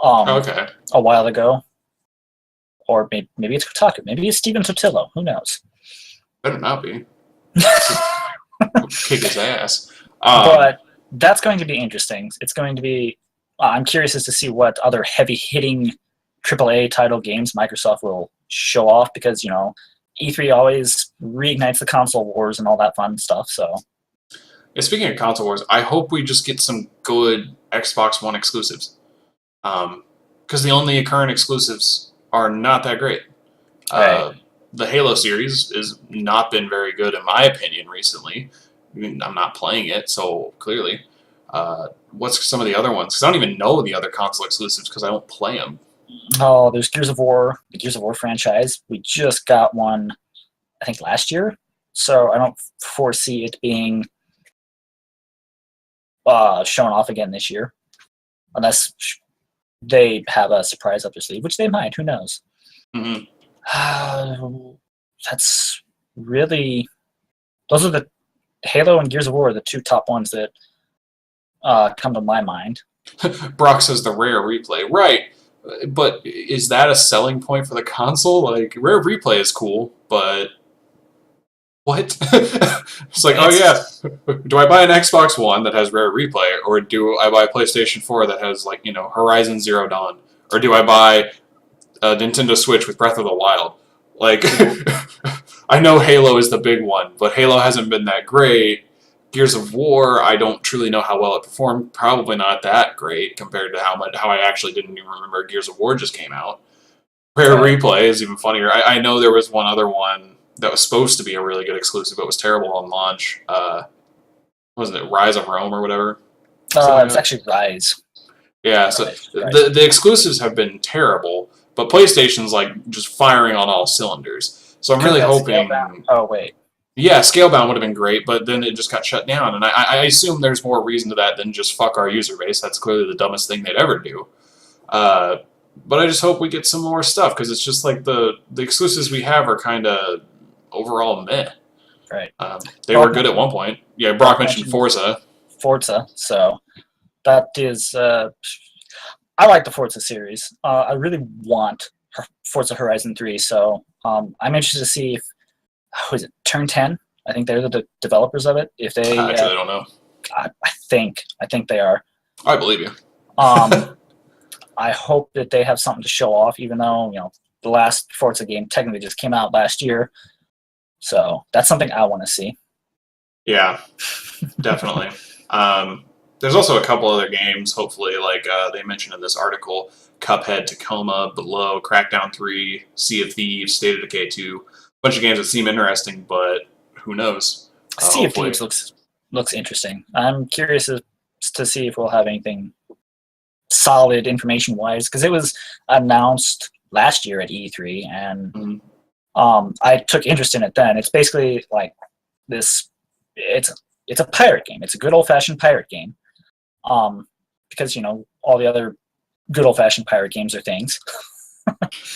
Okay. A while ago. Or maybe it's Kotaku. Maybe it's Steven Totillo. Who knows? Better not be. Kick his ass. But that's going to be interesting. It's going to be. I'm curious as to see what other heavy-hitting AAA title games Microsoft will show off because E3 always reignites the console wars and all that fun stuff. So, yeah, speaking of console wars, I hope we just get some good Xbox One exclusives. Because the only current exclusives are not that great. Right. The Halo series has not been very good, in my opinion, recently. I mean, I'm not playing it, so clearly. What's some of the other ones? Because I don't even know the other console exclusives because I don't play them. Oh, there's Gears of War, the Gears of War franchise. We just got one, I think, last year. So I don't foresee it being shown off again this year. Unless they have a surprise up their sleeve, which they might. Who knows? Mm-hmm. That's really... Those are the... Halo and Gears of War are the two top ones that come to my mind. Brock says the rare replay. Right. But is that a selling point for the console? Like, rare replay is cool, but what? It's like, oh yeah, do I buy an Xbox One that has rare replay, or do I buy a PlayStation 4 that has, like, Horizon Zero Dawn, or do I buy a Nintendo Switch with Breath of the Wild? Like, I know Halo is the big one, but Halo hasn't been that great. Gears of War, I don't truly know how well it performed. Probably not that great compared to how I actually didn't even remember Gears of War just came out. Rare Replay is even funnier. I know there was one other one that was supposed to be a really good exclusive, but was terrible on launch. Wasn't it Rise of Rome or whatever? It's actually Rise. Yeah, so Rise. The exclusives have been terrible, but PlayStation's like just firing on all cylinders. So I'm really hoping. Oh wait. Yeah, Scalebound would have been great, but then it just got shut down. And I assume there's more reason to that than just fuck our user base. That's clearly the dumbest thing they'd ever do. But I just hope we get some more stuff, because it's just like the exclusives we have are kind of overall meh. Right. They were good at one point. Yeah, Brock mentioned Forza. So that is... I like the Forza series. I really want Forza Horizon 3, so I'm interested to see if... Who is it? Turn 10? I think they're the developers of it. If they actually, I don't know. I think they are. I believe you. I hope that they have something to show off, even though the last Forza game technically just came out last year. So that's something I want to see. Yeah, definitely. There's also a couple other games, hopefully, like they mentioned in this article, Cuphead, Tacoma, Below, Crackdown 3, Sea of Thieves, State of Decay 2. A bunch of games that seem interesting, but who knows? Sea of Thieves looks interesting. I'm curious to see if we'll have anything solid information-wise, because it was announced last year at E3, and I took interest in it then. It's basically like this. It's a pirate game. It's a good old-fashioned pirate game. Because all the other good old-fashioned pirate games are things.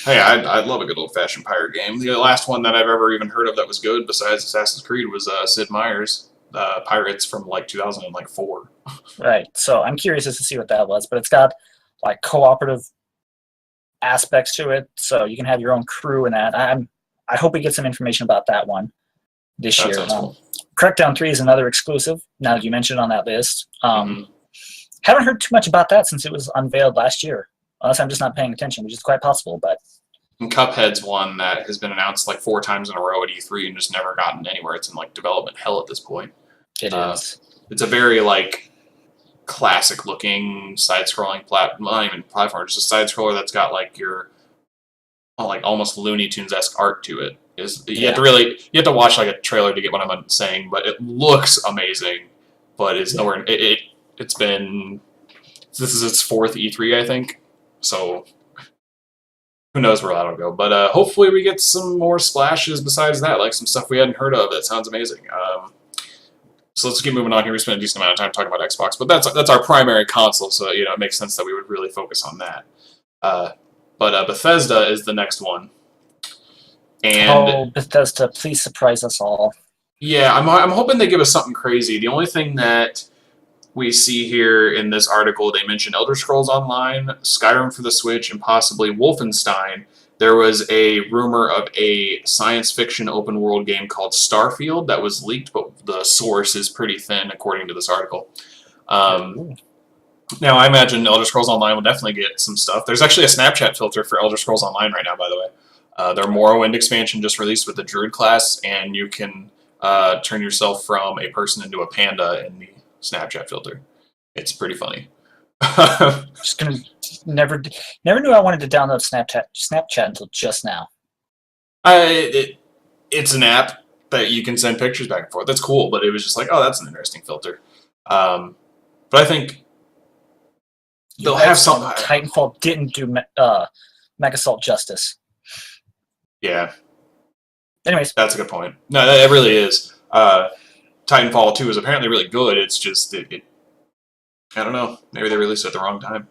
Hey, I'd love a good old-fashioned pirate game. The last one that I've ever even heard of that was good, besides Assassin's Creed, was Sid Meier's Pirates from like 2004. Right. So I'm curious as to see what that was, but it's got like cooperative aspects to it, so you can have your own crew in that. I hope we get some information about that one this year. Cool. Crackdown 3 is another exclusive. Now that you mentioned it on that list, haven't heard too much about that since it was unveiled last year. Unless I'm just not paying attention, which is quite possible. But and Cuphead's one that has been announced like 4 times in a row at E3 and just never gotten anywhere. It's in like development hell at this point. It is. It's a very like classic-looking side-scrolling not even platform, just a side-scroller that's got like your like almost Looney Tunes-esque art to it. You have to watch like a trailer to get what I'm saying, but it looks amazing. But it's nowhere. It's been this is its 4th E3, I think. So who knows where that'll go. But hopefully we get some more splashes besides that, like some stuff we hadn't heard of that sounds amazing. So let's keep moving on here. We spent a decent amount of time talking about Xbox, but that's our primary console, so it makes sense that we would really focus on that. But Bethesda is the next one. And Bethesda, please surprise us all. Yeah, I'm hoping they give us something crazy. The only thing that we see here in this article, they mention Elder Scrolls Online, Skyrim for the Switch, and possibly Wolfenstein. There was a rumor of a science fiction open world game called Starfield that was leaked, but the source is pretty thin, according to this article. Now, I imagine Elder Scrolls Online will definitely get some stuff. There's actually a Snapchat filter for Elder Scrolls Online right now, by the way. Their Morrowind expansion just released with the Druid class, and you can turn yourself from a person into a panda in the Snapchat filter. It's pretty funny. Just gonna never knew I wanted to download Snapchat until just now. It's an app that you can send pictures back and forth. That's cool, but it was just like, oh, that's an interesting filter. But I think they'll have something. Titanfall didn't do Megasalt justice. Yeah. Anyways, that's a good point. No, it really is. Titanfall 2 is apparently really good. It's just I don't know. Maybe they released it at the wrong time.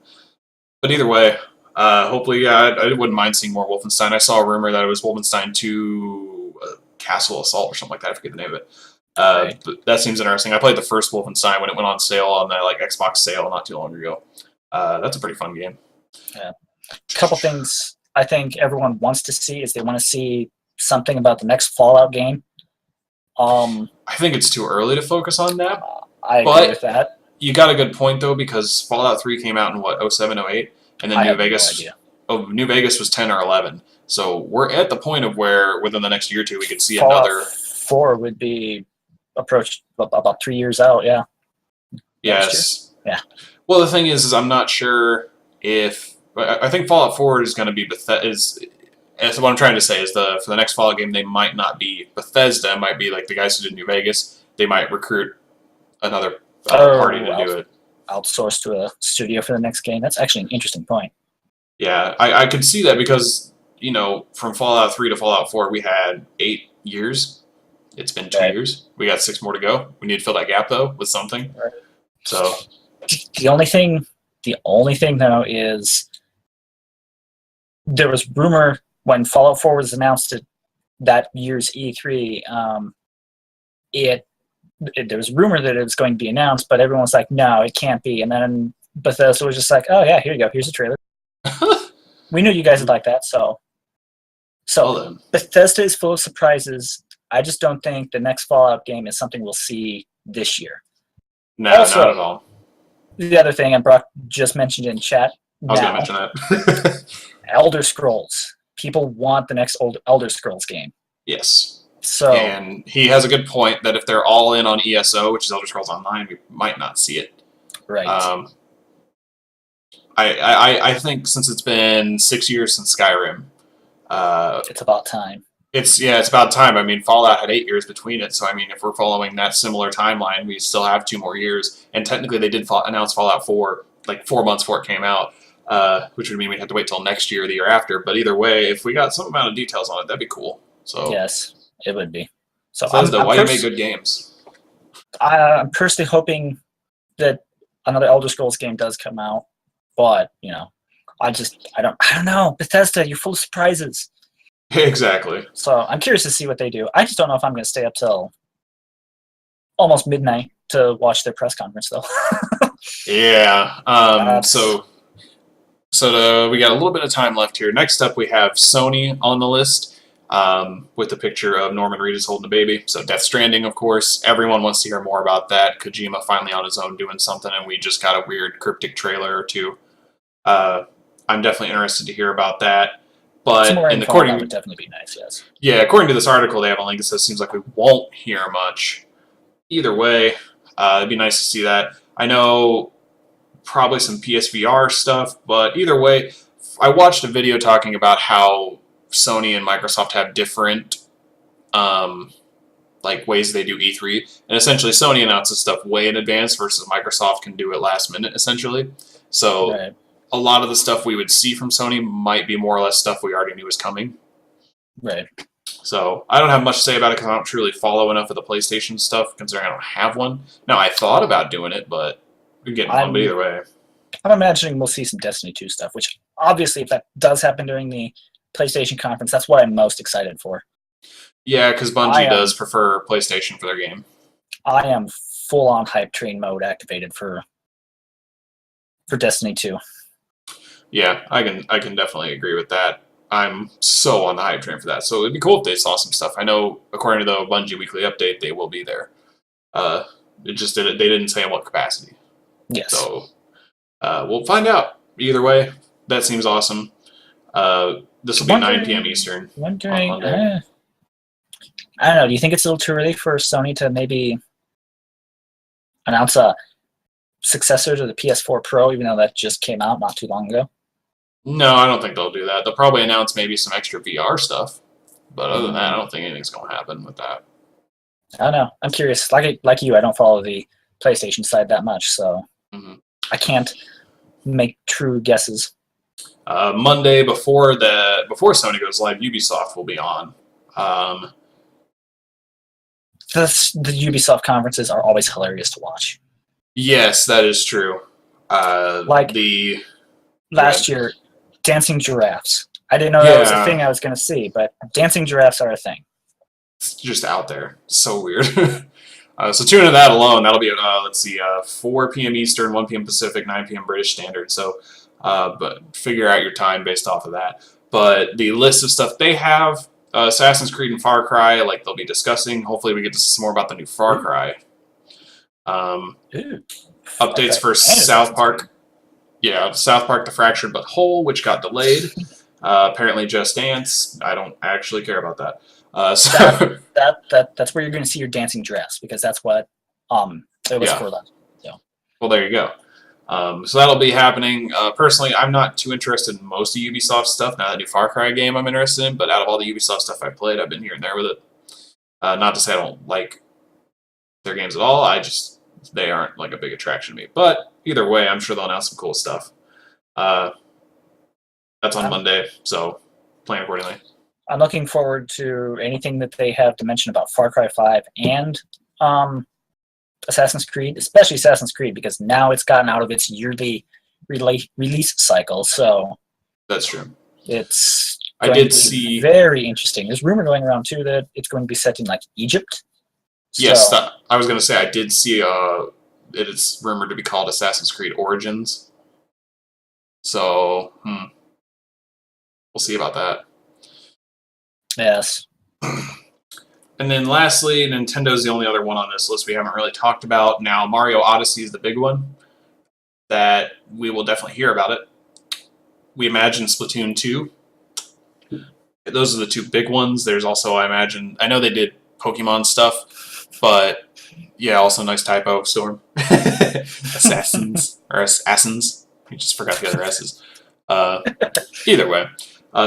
But either way, hopefully, I wouldn't mind seeing more Wolfenstein. I saw a rumor that it was Wolfenstein 2 Castle Assault or something like that. I forget the name of it. But that seems interesting. I played the first Wolfenstein when it went on sale on that Xbox sale not too long ago. That's a pretty fun game. Yeah. A couple things I think everyone wants to see is they want to see something about the next Fallout game. I think it's too early to focus on that. I agree with that. You got a good point, though, because Fallout 3 came out in, 07, 08? And then New Vegas was 10 or 11. So we're at the point of where within the next year or two we could see Fallout 4 would be approached about 3 years out, yeah. Yes. Yeah. Well, the thing is I'm not sure if... I think Fallout 4 is going to be Bethesda... what I'm trying to say is for the next Fallout game, they might not be Bethesda. It might be like the guys who did New Vegas. They might recruit another party to do it. Outsource to a studio for the next game. That's actually an interesting point. Yeah, I could see that because, from Fallout 3 to Fallout 4, we had 8 years. It's been 2 years. We got 6 more to go. We need to fill that gap, though, with something. Right. So the only thing, though, is there was rumor when Fallout 4 was announced at that year's E3, there was rumor that it was going to be announced, but everyone was like, no, it can't be. And then Bethesda was just like, oh, yeah, here you go. Here's a trailer. We knew you guys would like that, so Bethesda is full of surprises. I just don't think the next Fallout game is something we'll see this year. No, not at all. the other thing, and Brock just mentioned in chat I was going now, to mention that. Elder Scrolls. People want the next Elder Scrolls game. Yes. So, and he has a good point that if they're all in on ESO, which is Elder Scrolls Online, we might not see it. right. I think since it's been 6 years since Skyrim, It's about time. it's about time. I mean, Fallout had 8 years between it, so I mean, if we're following that similar timeline, we still have 2 more years. And technically, they did announce Fallout 4 like 4 months before it came out, which would mean we'd have to wait till next year or the year after. But either way, if we got some amount of details on it, that'd be cool. So Yes, it would be. So why do you make good games? I'm personally hoping that another Elder Scrolls game does come out, but I don't know. Bethesda, you're full of surprises. Exactly. So I'm curious to see what they do. I just don't know if I'm going to stay up till almost midnight to watch their press conference, though. Yeah. We got a little bit of time left here. Next up, we have Sony on the list with the picture of Norman Reedus holding a baby. So Death Stranding, of course. Everyone wants to hear more about that. Kojima finally on his own doing something, and we just got a weird cryptic trailer or two. I'm definitely interested to hear about that. But Some more in info according, that would definitely be nice, yes. Yeah, according to this article, they have a link that says seems like we won't hear much. Either way, it'd be nice to see that. I know probably some PSVR stuff, but either way, I watched a video talking about how Sony and Microsoft have different ways they do E3, and essentially Sony announces stuff way in advance versus Microsoft can do it last minute, essentially. So Right. a lot of the stuff we would see from Sony might be more or less stuff we already knew was coming. Right. So I don't have much to say about it because I don't truly follow enough of the PlayStation stuff, considering I don't have one. Now, I thought about doing it, but we're getting one, but either way. I'm imagining we'll see some Destiny 2 stuff, which obviously if that does happen during the PlayStation conference, that's what I'm most excited for. Yeah, because Bungie does prefer PlayStation for their game. I am full-on hype train mode activated for Destiny 2. Yeah, I can definitely agree with that. I'm so on the hype train for that. So it'd be cool if they saw some stuff. I know, according to the Bungie weekly update, they will be there. They didn't say in what capacity. Yes. So we'll find out. Either way, that seems awesome. This will be 9 p.m. Eastern. Wondering, I don't know. Do you think it's a little too early for Sony to maybe announce a successor to the PS4 Pro, even though that just came out not too long ago? No, I don't think they'll do that. They'll probably announce maybe some extra VR stuff. But other than that, I don't think anything's going to happen with that. I don't know. I'm curious. Like you, I don't follow the PlayStation side that much, so I can't make true guesses. Monday before Sony goes live, Ubisoft will be on. The Ubisoft conferences are always hilarious to watch. Yes, that is true. Last year, dancing giraffes. I didn't know that was a thing I was going to see, but dancing giraffes are a thing. It's just out there. So weird. So tune into that alone. That'll be at 4 p.m. Eastern, 1 p.m. Pacific, 9 p.m. British Standard. So, but figure out your time based off of that. But the list of stuff they have, Assassin's Creed and Far Cry, they'll be discussing. Hopefully, we get to see some more about the new Far Cry. Updates for South Park. Yeah, South Park: The Fractured But Whole, which got delayed. Apparently, Just Dance. I don't actually care about that. That's where you're going to see your dancing dress, because that's what it was for that. So. Well, there you go. So that'll be happening. Personally, I'm not too interested in most of Ubisoft stuff. Now, the new Far Cry game I'm interested in, but out of all the Ubisoft stuff I've played, I've been here and there with it. Not to say I don't like their games at all. They aren't a big attraction to me. But either way, I'm sure they'll announce some cool stuff. That's on Monday, so plan accordingly. I'm looking forward to anything that they have to mention about Far Cry 5 and Assassin's Creed, especially Assassin's Creed, because now it's gotten out of its yearly release cycle. So that's true. It's very interesting. There's rumor going around too that it's going to be set in Egypt. Yes, I was going to say I did see it is rumored to be called Assassin's Creed Origins. So we'll see about that. Yes. And then lastly, Nintendo's the only other one on this list we haven't really talked about. Now, Mario Odyssey is the big one. that we will definitely hear about it. We imagine Splatoon 2. Those are the two big ones. There's also, I know they did Pokemon stuff, but yeah, also nice typo, Storm. Assassins. Or Assassins. I just forgot the other S's. Either way.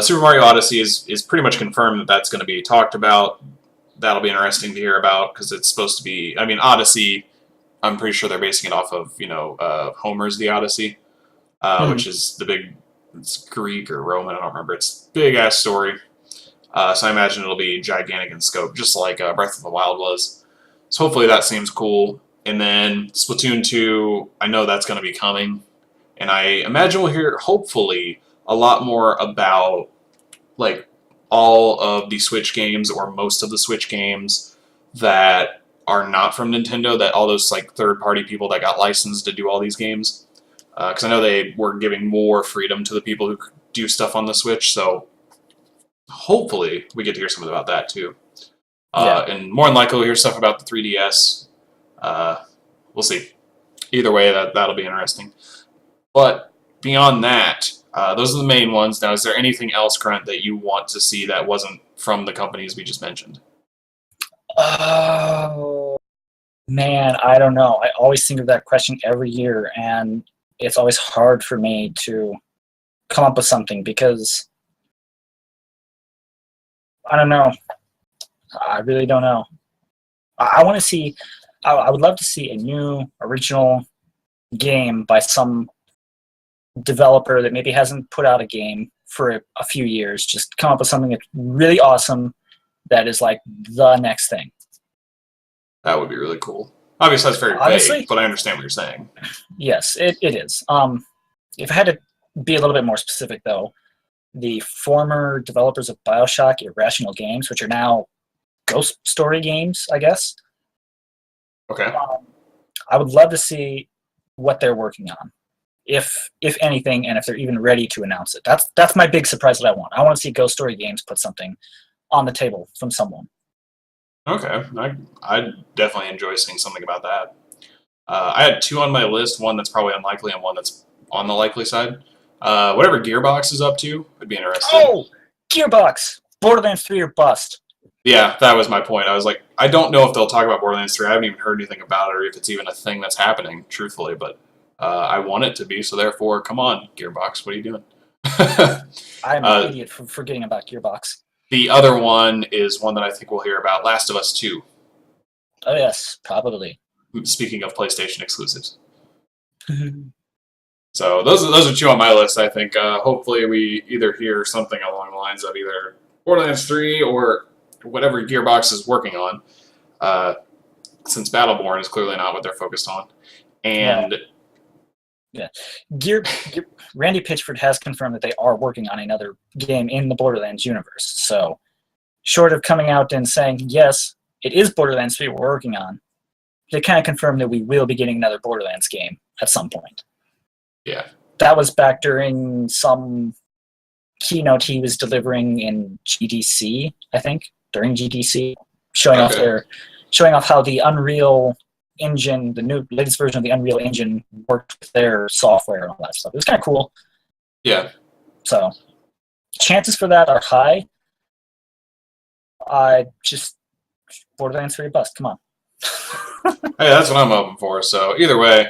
Super Mario Odyssey is pretty much confirmed that that's going to be talked about. That'll be interesting to hear about because it's supposed to be. I mean, Odyssey. I'm pretty sure they're basing it off of Homer's The Odyssey, which is the big. It's Greek or Roman. I don't remember. It's big ass story. So I imagine it'll be gigantic in scope, just like Breath of the Wild was. So hopefully that seems cool. And then Splatoon 2. I know that's going to be coming, and I imagine we'll hear hopefully a lot more about like all of the Switch games or most of the Switch games that are not from Nintendo, that all those like third-party people that got licensed to do all these games. Because I know they were giving more freedom to the people who do stuff on the Switch, so hopefully we get to hear something about that too. And more than likely we'll hear stuff about the 3DS. We'll see. Either way, that'll be interesting. But beyond that, those are the main ones. Now, is there anything else, Grunt, that you want to see that wasn't from the companies we just mentioned? Oh, man, I don't know. I always think of that question every year, and it's always hard for me to come up with something because I don't know. I really don't know. I want to see. I would love to see a new original game by some developer that maybe hasn't put out a game for a few years. Just come up with something that's really awesome that is like the next thing. That would be really cool. Obviously, that's very vague, but I understand what you're saying. Yes, it is. If I had to be a little bit more specific, though, the former developers of BioShock Irrational Games, which are now Ghost Story games, I guess. Okay. I would love to see what they're working on, if anything, and if they're even ready to announce it. That's my big surprise that I want. I want to see Ghost Story Games put something on the table from someone. Okay. I definitely enjoy seeing something about that. I had two on my list, one that's probably unlikely and one that's on the likely side. Whatever Gearbox is up to would be interesting. Oh! Gearbox! Borderlands 3 or bust. Yeah, that was my point. I was like, I don't know if they'll talk about Borderlands 3. I haven't even heard anything about it or if it's even a thing that's happening, truthfully, but I want it to be, so therefore, come on, Gearbox, what are you doing? I'm an idiot for forgetting about Gearbox. The other one is one that I think we'll hear about, Last of Us 2. Oh, yes, probably. Speaking of PlayStation exclusives. So those are two on my list, I think. Hopefully we either hear something along the lines of either Borderlands 3 or whatever Gearbox is working on, since Battleborn is clearly not what they're focused on. And yeah. Randy Pitchford has confirmed that they are working on another game in the Borderlands universe. So short of coming out and saying, yes, it is Borderlands 3 we're working on, they kind of confirmed that we will be getting another Borderlands game at some point. Yeah. That was back during some keynote he was delivering in GDC, I think, during GDC, showing off how the Unreal Engine, the latest version of the Unreal Engine, worked with their software and all that stuff. It was kind of cool. Yeah. So chances for that are high. Just Borderlands 3 bust. Come on. Hey, that's what I'm hoping for. So either way,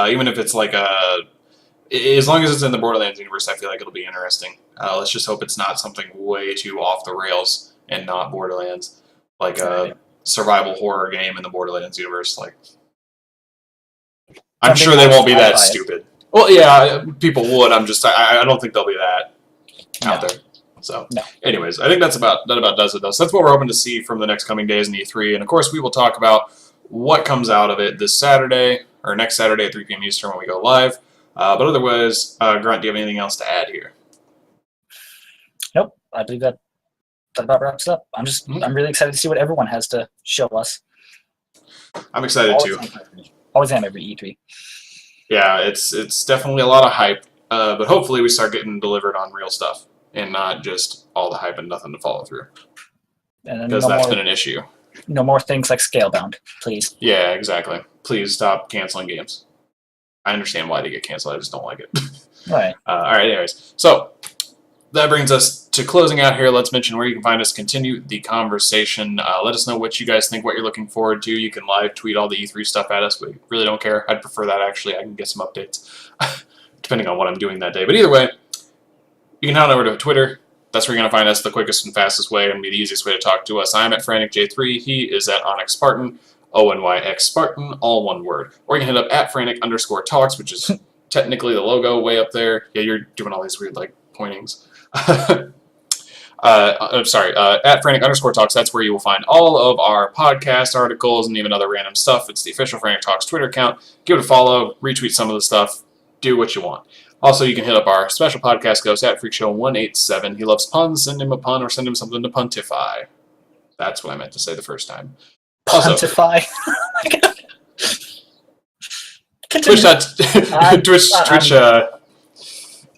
even if it's like as long as it's in the Borderlands universe, I feel like it'll be interesting. Let's just hope it's not something way too off the rails and not Borderlands, like a survival horror game in the Borderlands universe. Like, I'm sure they won't be that stupid. Well, yeah, people would. I don't think they'll be that out there. So, anyways, I think that about does it, though. So that's what we're hoping to see from the next coming days in E3. And, of course, we will talk about what comes out of it this Saturday, or next Saturday at 3 p.m. Eastern when we go live. But otherwise, Grunt, do you have anything else to add here? Nope. I believe that about wraps up. I'm really excited to see what everyone has to show us. I'm excited, too. Always am every E3. Yeah, it's definitely a lot of hype. But hopefully we start getting delivered on real stuff and not just all the hype and nothing to follow through. Because that's been an issue. No more things like Scalebound, please. Yeah, exactly. Please stop canceling games. I understand why they get canceled. I just don't like it. Right. All right, anyways. So that brings us to closing out here. Let's mention where you can find us. Continue the conversation. Let us know what you guys think, what you're looking forward to. You can live tweet all the E3 stuff at us. We really don't care. I'd prefer that, actually. I can get some updates, depending on what I'm doing that day. But either way, you can head on over to Twitter. That's where you're going to find us, the quickest and fastest way and be the easiest way to talk to us. I'm at FranticJ3. He is at Onyx Spartan, ONYX Spartan, all one word. Or you can hit up at Frantic_Talks, which is technically the logo way up there. Yeah, you're doing all these weird, like, pointings. I'm sorry, at Frantic_Talks, that's where you will find all of our podcast articles and even other random stuff. It's the official Frantic Talks Twitter account. Give it a follow, retweet some of the stuff, do what you want. Also, you can hit up our special podcast ghost at FreakShow187. He loves puns. Send him a pun or send him something to puntify. That's what I meant to say the first time. Also, Puntify. Twitch.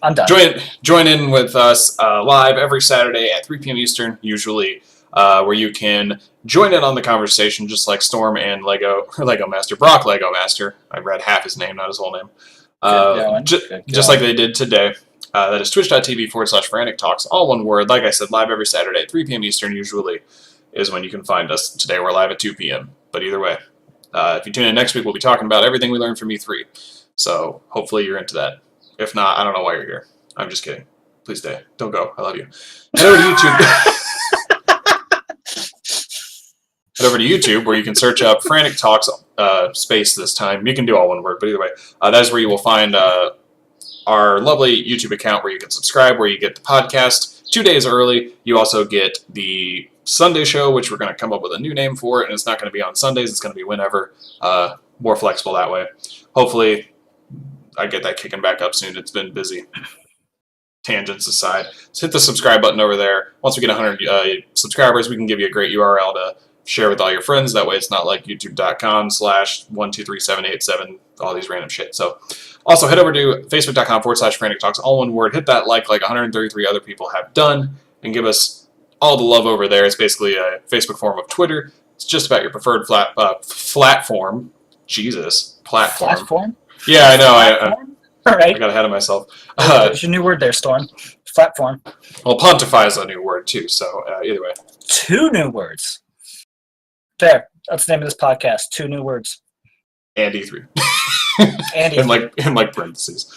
I'm done. Join in with us live every Saturday at 3 p.m. Eastern, usually, where you can join in on the conversation, just like Storm and Lego Master, Brock Lego Master. I read half his name, not his whole name. Just like they did today. That is twitch.tv/Frantic Talks, all one word. Like I said, live every Saturday at 3 p.m. Eastern, usually, is when you can find us. Today we're live at 2 p.m. But either way, if you tune in next week, we'll be talking about everything we learned from E3. So hopefully you're into that. If not, I don't know why you're here. I'm just kidding. Please stay. Don't go. I love you. Head over to YouTube. Head over to YouTube, where you can search up Frantic Talks space this time. You can do all one word, but either way, that is where you will find our lovely YouTube account, where you can subscribe, where you get the podcast 2 days early. You also get the Sunday show, which we're going to come up with a new name for it, and it's not going to be on Sundays. It's going to be whenever. More flexible that way. Hopefully, I get that kicking back up soon. It's been busy. Tangents aside. So hit the subscribe button over there. Once we get 100 subscribers, we can give you a great URL to share with all your friends. That way it's not like youtube.com/123787, all these random shit. So also head over to facebook.com/Frantic Talks, all one word. Hit that like 133 other people have done, and give us all the love over there. It's basically a Facebook form of Twitter. It's just about your preferred platform. Jesus. Platform? Yeah, I know. All right. I got ahead of myself. There's your new word there, Storm. Platform. Well, pontify is a new word, too, so either way. 2 new words. There. That's the name of this podcast. 2 new words. And E3. And E3. in parentheses.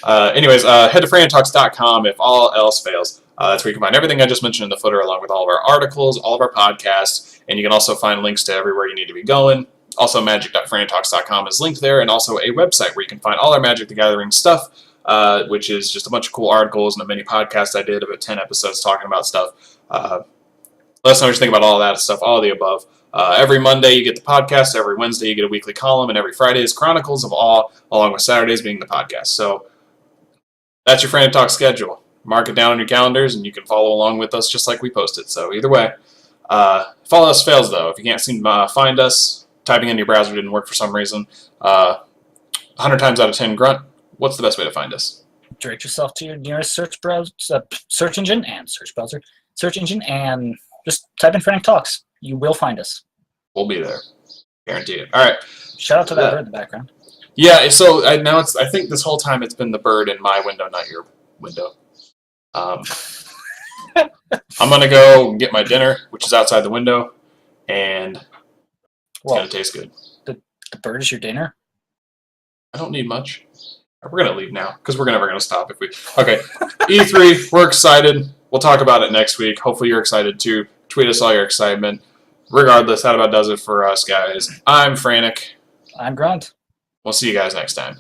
Anyways, head to frantalks.com if all else fails. That's where you can find everything I just mentioned in the footer, along with all of our articles, all of our podcasts, and you can also find links to everywhere you need to be going. Also, magic.frantalks.com is linked there, and also a website where you can find all our Magic the Gathering stuff, which is just a bunch of cool articles and a mini podcast I did of 10 episodes talking about stuff. Let us know what you think about all of that stuff, all of the above. Every Monday you get the podcast, every Wednesday you get a weekly column, and every Friday is Chronicles of Awe, along with Saturdays being the podcast. So that's your Frantic Talk schedule. Mark it down on your calendars, and you can follow along with us just like we post it. So either way, if all else fails, though, if you can't seem to find us, typing in your browser didn't work for some reason, 100 times out of 10, Grunt, what's the best way to find us? Direct yourself to your nearest search engine, and just type in Frantic Talks. You will find us. We'll be there. Guarantee it. All right. Shout out to that bird in the background. Yeah, so I think this whole time it's been the bird in my window, not your window. I'm going to go get my dinner, which is outside the window, and it's going to taste good. The bird is your dinner? I don't need much. We're going to leave now, because we're never going to stop if we... Okay, E3, we're excited. We'll talk about it next week. Hopefully you're excited too. Tweet us all your excitement. Regardless, that about does it for us, guys. I'm Frantic. I'm Grunt. We'll see you guys next time.